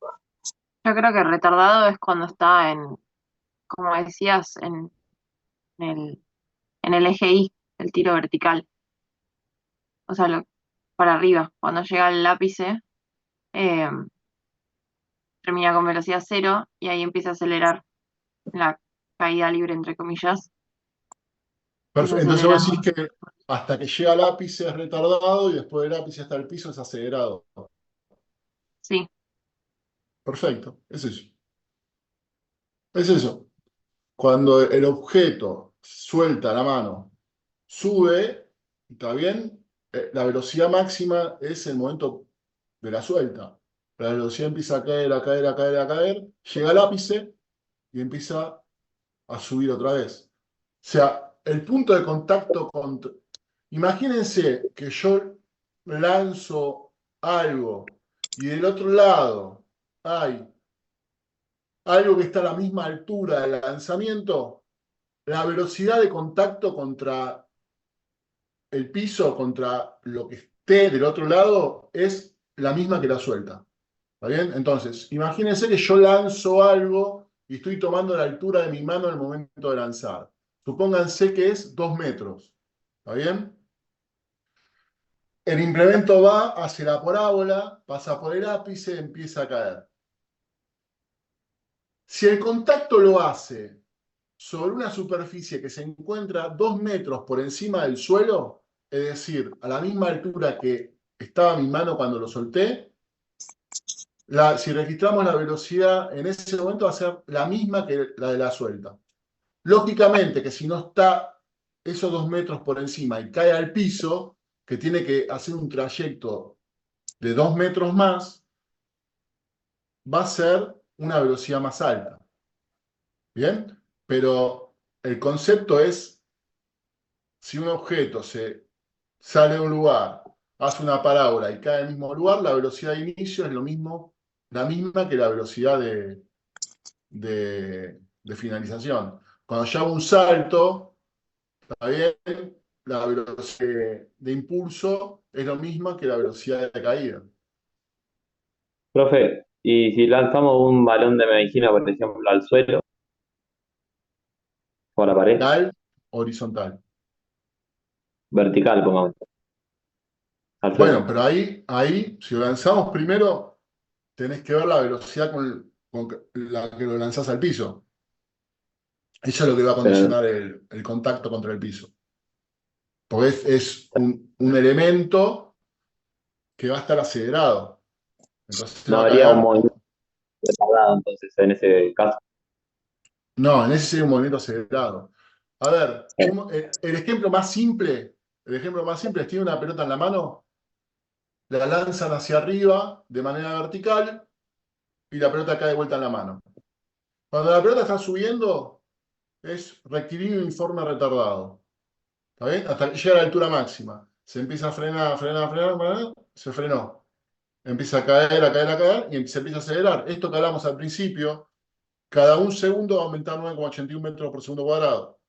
[SPEAKER 10] Yo creo que retardado es cuando está como decías, en el eje Y, el tiro vertical. O sea, para arriba. Cuando llega al ápice, eh, termina con velocidad cero y ahí empieza a acelerar la caída libre, entre comillas. Empieza
[SPEAKER 1] Entonces vos
[SPEAKER 10] acelerando.
[SPEAKER 1] decís que hasta que llega al ápice es retardado y después del ápice hasta el piso es acelerado.
[SPEAKER 10] Sí,
[SPEAKER 1] Perfecto, es eso. Es eso. Cuando el objeto suelta la mano, sube, ¿está bien? La velocidad máxima es el momento de la suelta. La velocidad empieza a caer, a caer, a caer, a caer, llega al ápice y empieza a subir otra vez. O sea, el punto de contacto con... Imagínense que yo lanzo algo y del otro lado hay algo que está a la misma altura del lanzamiento, la velocidad de contacto contra el piso, contra lo que esté del otro lado, es la misma que la suelta. ¿Está bien? Entonces, imagínense que yo lanzo algo y estoy tomando la altura de mi mano en el momento de lanzar. Supónganse que es 2 metros. ¿Está bien? El implemento va hacia la parábola, pasa por el ápice, empieza a caer. Si el contacto lo hace sobre una superficie que se encuentra 2 metros por encima del suelo, es decir, a la misma altura que estaba mi mano cuando lo solté, si registramos la velocidad en ese momento va a ser la misma que la de la suelta. Lógicamente que si no está esos 2 metros por encima y cae al piso, que tiene que hacer un trayecto de 2 metros más, va a ser una velocidad más alta. ¿Bien? Pero el concepto es, si un objeto sale de un lugar, hace una parábola y cae en el mismo lugar, la velocidad de inicio es la misma que la velocidad de finalización. Cuando yo hago un salto, ¿está bien? La velocidad de impulso es lo misma que la velocidad de caída.
[SPEAKER 2] Profe, y si lanzamos un balón de medicina, por ejemplo, al suelo o a la pared,
[SPEAKER 1] Vertical, horizontal.
[SPEAKER 2] vertical, pongamos, al
[SPEAKER 1] Bueno,
[SPEAKER 2] suelo.
[SPEAKER 1] pero ahí, si lo lanzamos primero, tenés que ver la velocidad con la que lo lanzás al piso. Eso es lo que va a
[SPEAKER 2] Pero,
[SPEAKER 1] condicionar el contacto contra el piso. Porque es un elemento que va a estar acelerado. Entonces se
[SPEAKER 2] no
[SPEAKER 1] va a
[SPEAKER 2] habría un
[SPEAKER 1] caer.
[SPEAKER 2] movimiento retardado, entonces, en ese caso.
[SPEAKER 1] No, en ese sería un movimiento acelerado. A ver, el ejemplo más simple, es tiene una pelota en la mano, la lanzan hacia arriba de manera vertical y la pelota cae de vuelta en la mano. Cuando la pelota está subiendo, es rectilíneo uniforme retardado. ¿Está bien? Hasta que llega a la altura máxima. Se empieza a frenar, se frenó. Empieza a caer, a caer, a caer y se empieza a acelerar. Esto que hablamos al principio, cada un segundo va a aumentar 9,81 metros por segundo cuadrado.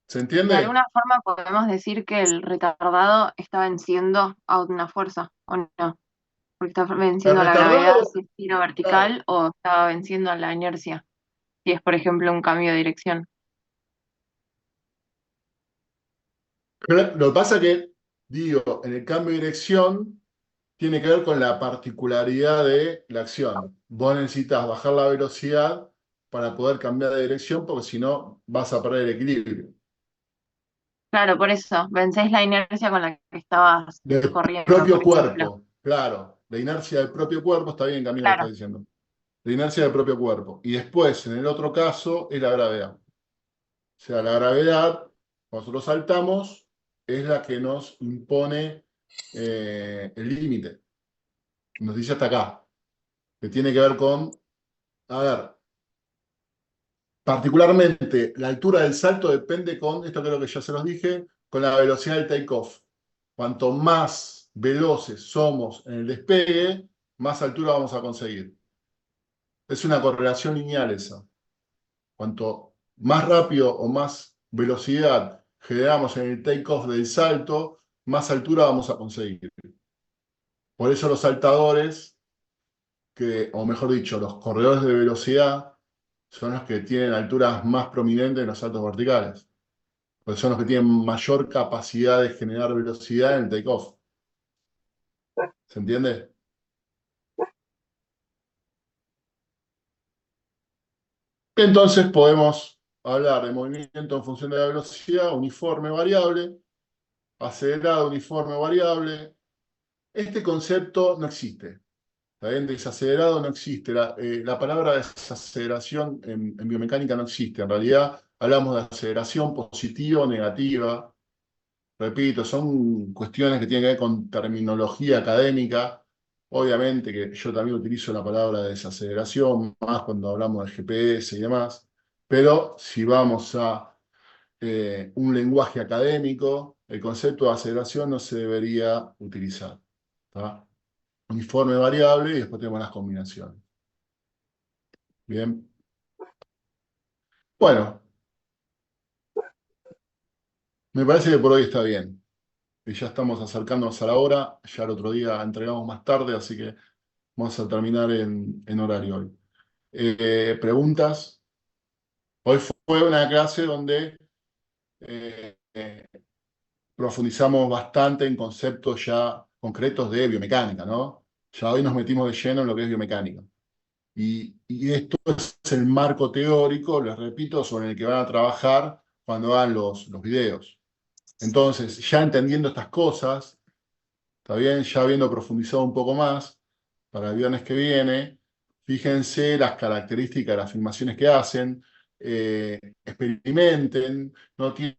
[SPEAKER 1] ¿Se
[SPEAKER 10] De
[SPEAKER 1] entiende?
[SPEAKER 10] alguna forma podemos decir que el retardado está venciendo a una fuerza, ¿o no? Porque está
[SPEAKER 1] El
[SPEAKER 10] venciendo a la gravedad
[SPEAKER 1] retardado,
[SPEAKER 10] si es tiro
[SPEAKER 1] claro,
[SPEAKER 10] vertical o está venciendo a la inercia, si es, por ejemplo, un cambio de dirección.
[SPEAKER 1] lo que pasa que, digo, en el cambio de dirección tiene que ver con la particularidad de la acción. Vos necesitas bajar la velocidad para poder cambiar de dirección, porque si no vas a perder el equilibrio.
[SPEAKER 10] Claro, por eso, vencés la inercia con la que estabas
[SPEAKER 1] Del
[SPEAKER 10] corriendo,
[SPEAKER 1] propio
[SPEAKER 10] por ejemplo.
[SPEAKER 1] cuerpo, claro. La inercia del propio cuerpo, está bien, Camilo, lo que
[SPEAKER 10] Claro,
[SPEAKER 1] está diciendo. La inercia del propio cuerpo. Y después, en el otro caso, es la gravedad. O sea, la gravedad, cuando nosotros saltamos, es la que nos impone el límite. Nos dice hasta acá. Que tiene que ver con, a ver, particularmente la altura del salto depende con, esto creo que ya se los dije, con la velocidad del take-off. Cuanto más veloces somos en el despegue, más altura vamos a conseguir. Es una correlación lineal esa. Cuanto más rápido o más velocidad generamos en el take-off del salto, más altura vamos a conseguir. Por eso los saltadores, o mejor dicho, los corredores de velocidad, son los que tienen alturas más prominentes en los saltos verticales. Porque son los que tienen mayor capacidad de generar velocidad en el take-off. ¿Se entiende? Entonces podemos hablar de movimiento en función de la velocidad, uniforme, variable, acelerado, uniforme, variable. Este concepto no existe. ¿Está bien? Desacelerado no existe. La palabra desaceleración en biomecánica no existe. En realidad hablamos de aceleración positiva o negativa. Repito, son cuestiones que tienen que ver con terminología académica. Obviamente que yo también utilizo la palabra desaceleración, más cuando hablamos de GPS y demás. Pero si vamos a un lenguaje académico, el concepto de aceleración no se debería utilizar. ¿Tá? Uniforme variable y después tenemos las combinaciones. Bien. Bueno, me parece que por hoy está bien. Y ya estamos acercándonos a la hora. Ya el otro día entregamos más tarde, así que vamos a terminar en horario hoy. ¿Preguntas? Hoy fue una clase donde eh, eh, profundizamos bastante en conceptos ya concretos de biomecánica, ¿no? Ya hoy nos metimos de lleno en lo que es biomecánica. Y esto es el marco teórico, les repito, sobre el que van a trabajar cuando hagan los videos. Entonces, ya entendiendo estas cosas, está bien, ya habiendo profundizado un poco más, para el viernes que viene, fíjense las características de las filmaciones que hacen, experimenten, no tiene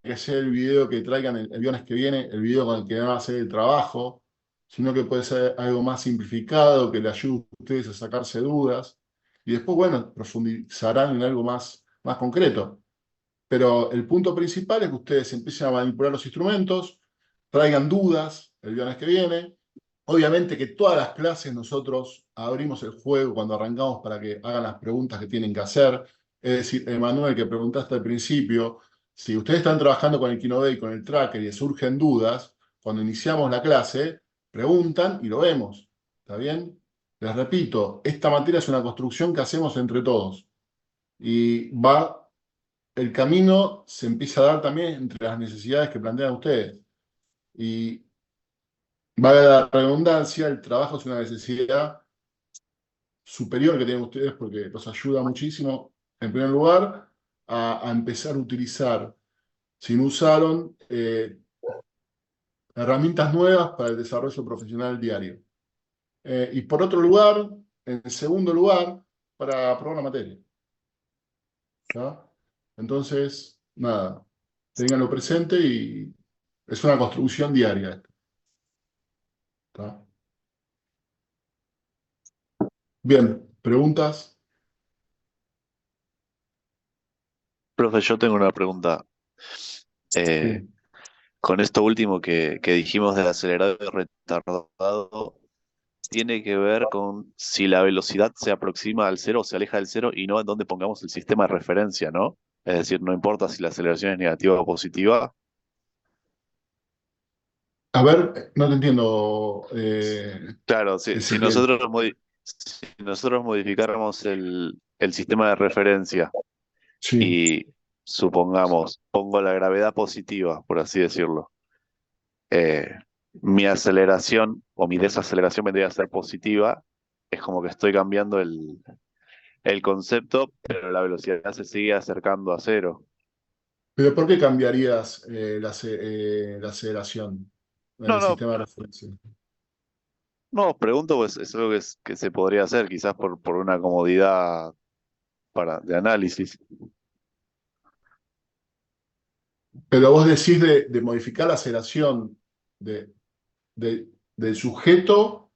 [SPEAKER 1] que ser el video que traigan el viernes que viene, el video con el que van a hacer el trabajo, sino que puede ser algo más simplificado, que le ayude a ustedes a sacarse dudas, y después, bueno, profundizarán en algo más concreto. Pero el punto principal es que ustedes empiecen a manipular los instrumentos, traigan dudas el viernes que viene. Obviamente que todas las clases nosotros abrimos el juego cuando arrancamos para que hagan las preguntas que tienen que hacer. Es decir, Emanuel, que preguntaste al principio, si ustedes están trabajando con el Kinode y con el Tracker y les surgen dudas, cuando iniciamos la clase, preguntan y lo vemos. ¿Está bien? Les repito, esta materia es una construcción que hacemos entre todos. Y el camino se empieza a dar también entre las necesidades que plantean ustedes. Y valga la redundancia, el trabajo es una necesidad superior que tienen ustedes porque los ayuda muchísimo, en primer lugar, a empezar a utilizar, si no usaron, herramientas nuevas para el desarrollo profesional diario. Y por otro lugar, en segundo lugar, para aprobar la materia. ¿Está? Entonces, nada, ténganlo presente y es una construcción diaria esto. ¿Está? Bien, ¿preguntas?
[SPEAKER 8] Profe, yo tengo una pregunta. Eh,
[SPEAKER 1] Sí.
[SPEAKER 8] con esto último que dijimos del acelerado y retardado, tiene que ver con si la velocidad se aproxima al cero o se aleja del cero y no en dónde pongamos el sistema de referencia, ¿no? Es decir, no importa si la aceleración es negativa o positiva.
[SPEAKER 1] A ver, no te entiendo,
[SPEAKER 8] Claro, si
[SPEAKER 1] Ezequiel.
[SPEAKER 8] si nosotros modificáramos el sistema de referencia
[SPEAKER 1] Sí.
[SPEAKER 8] y supongamos, pongo la gravedad positiva, por así decirlo, eh, mi aceleración o mi desaceleración vendría a ser positiva, es como que estoy cambiando el concepto, pero la velocidad se sigue acercando a cero.
[SPEAKER 1] Pero ¿por qué cambiarías la aceleración en
[SPEAKER 8] No,
[SPEAKER 1] el
[SPEAKER 8] no,
[SPEAKER 1] sistema de referencia?
[SPEAKER 8] no, pregunto, pues es algo que se podría hacer, quizás por una comodidad de análisis.
[SPEAKER 1] Pero vos decís de modificar la aceleración de, del sujeto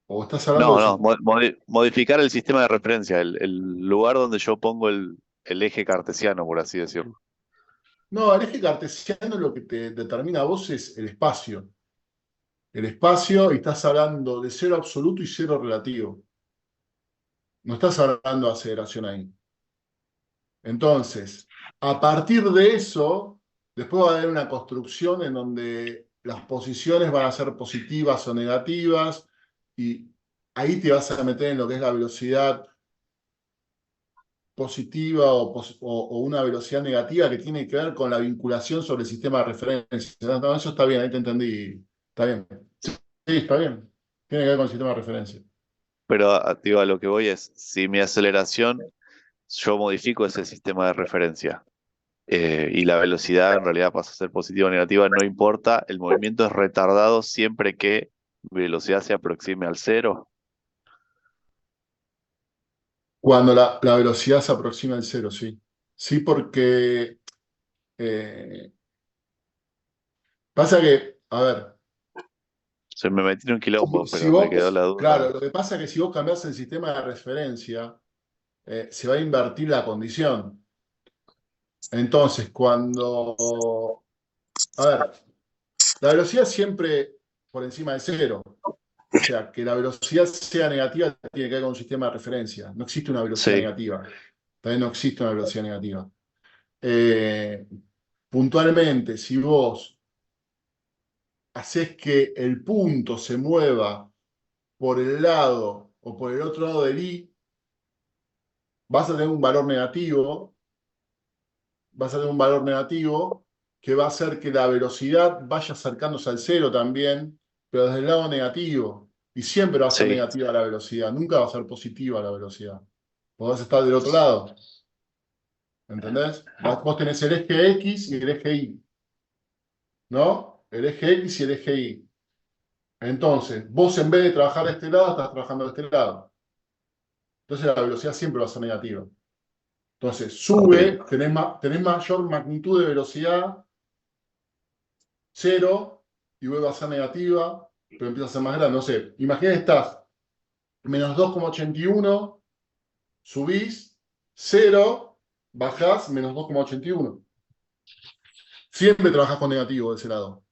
[SPEAKER 1] o estás hablando
[SPEAKER 8] No,
[SPEAKER 1] del
[SPEAKER 8] no,
[SPEAKER 1] sistema.
[SPEAKER 8] modificar el sistema de referencia, el lugar donde yo pongo el eje cartesiano, por así decirlo.
[SPEAKER 1] No, el eje cartesiano lo que te determina a vos es el espacio. El espacio, y estás hablando de cero absoluto y cero relativo. No estás hablando de aceleración ahí. Entonces, a partir de eso, después va a haber una construcción en donde las posiciones van a ser positivas o negativas, y ahí te vas a meter en lo que es la velocidad positiva o una velocidad negativa que tiene que ver con la vinculación sobre el sistema de referencia. No, eso está bien, ahí te entendí. Está bien. Sí, está bien. Tiene que ver con el sistema de referencia.
[SPEAKER 8] Pero digo, a lo que voy es, si mi aceleración, yo modifico ese sistema de referencia y la velocidad en realidad pasa a ser positiva o negativa, no importa, el movimiento es retardado siempre que mi velocidad se aproxime al cero.
[SPEAKER 1] Cuando la velocidad se aproxima al cero, sí. Sí, porque pasa que, a ver,
[SPEAKER 8] Se me metí en un quilombo,
[SPEAKER 1] si
[SPEAKER 8] pero me quedó
[SPEAKER 1] vos,
[SPEAKER 8] la
[SPEAKER 1] claro,
[SPEAKER 8] duda.
[SPEAKER 1] lo que pasa es que si vos cambiás el sistema de referencia, se va a invertir la condición. Entonces, a ver, la velocidad siempre por encima de cero. O sea, que la velocidad sea negativa tiene que ver con un sistema de referencia. No existe una velocidad
[SPEAKER 8] Sí,
[SPEAKER 1] negativa. También no existe una velocidad negativa. Eh, Puntualmente, si vos haces que el punto se mueva por el lado o por el otro lado del i, vas a tener un valor negativo, que va a hacer que la velocidad vaya acercándose al cero también, pero desde el lado negativo. Y siempre va a ser
[SPEAKER 8] sí,
[SPEAKER 1] negativa la velocidad, nunca va a ser positiva la velocidad. Podés estar del otro lado, ¿entendés? Vos tenés el eje X y el eje Y, ¿no? El eje X y el eje Y. Entonces, vos en vez de trabajar de este lado, estás trabajando de este lado. Entonces la velocidad siempre va a ser negativa. Entonces,
[SPEAKER 8] ok.
[SPEAKER 1] sube, tenés mayor magnitud de velocidad, cero, y vuelve a ser negativa, pero empieza a ser más grande. No sé, imagínate estás menos 2,81, subís, cero, bajás, menos 2,81. Siempre trabajás con negativo de ese lado.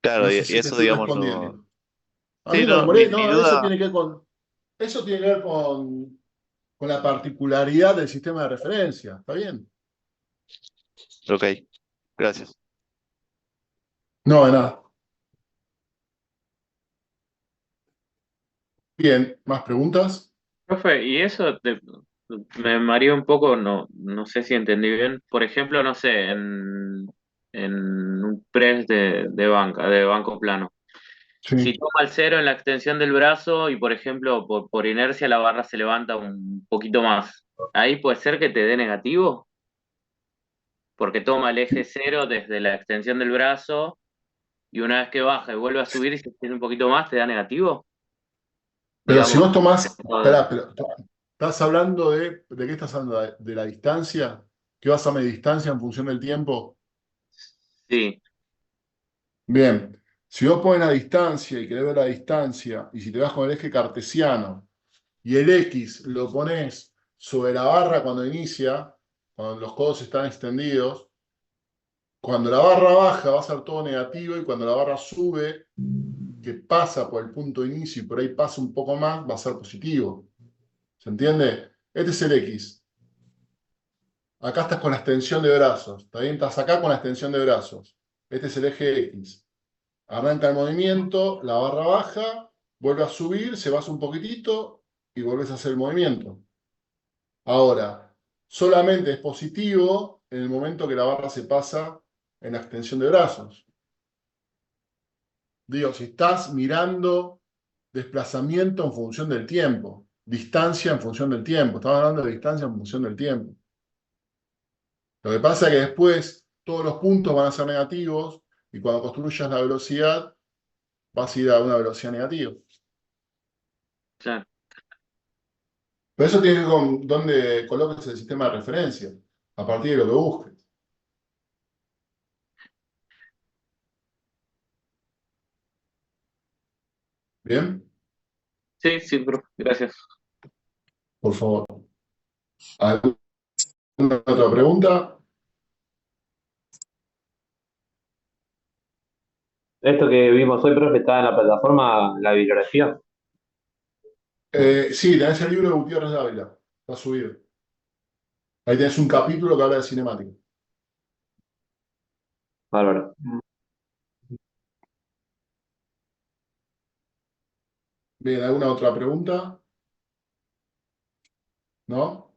[SPEAKER 8] Claro,
[SPEAKER 1] No sé
[SPEAKER 8] y
[SPEAKER 1] si te
[SPEAKER 8] eso,
[SPEAKER 1] estoy
[SPEAKER 8] digamos, no.
[SPEAKER 1] respondiendo. A
[SPEAKER 8] Sí,
[SPEAKER 1] mí no me
[SPEAKER 8] no,
[SPEAKER 1] molesta,
[SPEAKER 8] mi
[SPEAKER 1] no, eso
[SPEAKER 8] duda.
[SPEAKER 1] tiene que ver con con la particularidad del sistema de referencia. ¿Está bien?
[SPEAKER 8] Ok, gracias.
[SPEAKER 1] No, de nada. Bien, ¿más preguntas?
[SPEAKER 4] Profe, y eso me mareó un poco, no sé si entendí bien. Por ejemplo, no sé, en un press de banca, de banco plano. Si
[SPEAKER 1] Sí.
[SPEAKER 4] toma el cero en la extensión del brazo y, por ejemplo, por inercia la barra se levanta un poquito más, ¿ahí puede ser que te dé negativo? Porque toma el eje cero desde la extensión del brazo y una vez que baja y vuelve a subir y se extiende un poquito más, ¿te da negativo?
[SPEAKER 1] Pero si
[SPEAKER 4] Digamos,
[SPEAKER 1] vos tomás, esperá, pero ¿estás hablando de qué estás hablando? ¿De la distancia? ¿Que vas a medir distancia en función del tiempo?
[SPEAKER 4] sí,
[SPEAKER 1] Bien, si vos pones la distancia y querés ver la distancia, y si te vas con el eje cartesiano y el X lo pones sobre la barra cuando inicia, cuando los codos están extendidos, cuando la barra baja va a ser todo negativo y cuando la barra sube, que pasa por el punto de inicio y por ahí pasa un poco más, va a ser positivo. ¿Se entiende? Este es el X. Acá estás con la extensión de brazos. También estás acá con la extensión de brazos. Este es el eje X. Arranca el movimiento, la barra baja, vuelve a subir, se baja un poquitito y volvés a hacer el movimiento. Ahora, solamente es positivo en el momento que la barra se pasa en la extensión de brazos. Digo, si estás mirando desplazamiento en función del tiempo, distancia en función del tiempo, estamos hablando de distancia en función del tiempo. Lo que pasa es que después todos los puntos van a ser negativos y cuando construyas la velocidad vas a ir a una velocidad negativa.
[SPEAKER 4] claro.
[SPEAKER 1] Pero eso tiene que ver con dónde coloques el sistema de referencia, a partir de lo que busques. ¿Bien?
[SPEAKER 4] Sí, sí, profe, gracias.
[SPEAKER 1] Por favor. ¿Alguna otra pregunta?
[SPEAKER 2] Esto que vimos hoy, profe, está en la plataforma, la bibliografía.
[SPEAKER 1] Sí, tenés el libro de Gutiérrez Dávila. Está subido. Ahí tenés un capítulo que habla de cinemática.
[SPEAKER 2] Bárbaro.
[SPEAKER 1] Bien, ¿alguna otra pregunta? ¿No?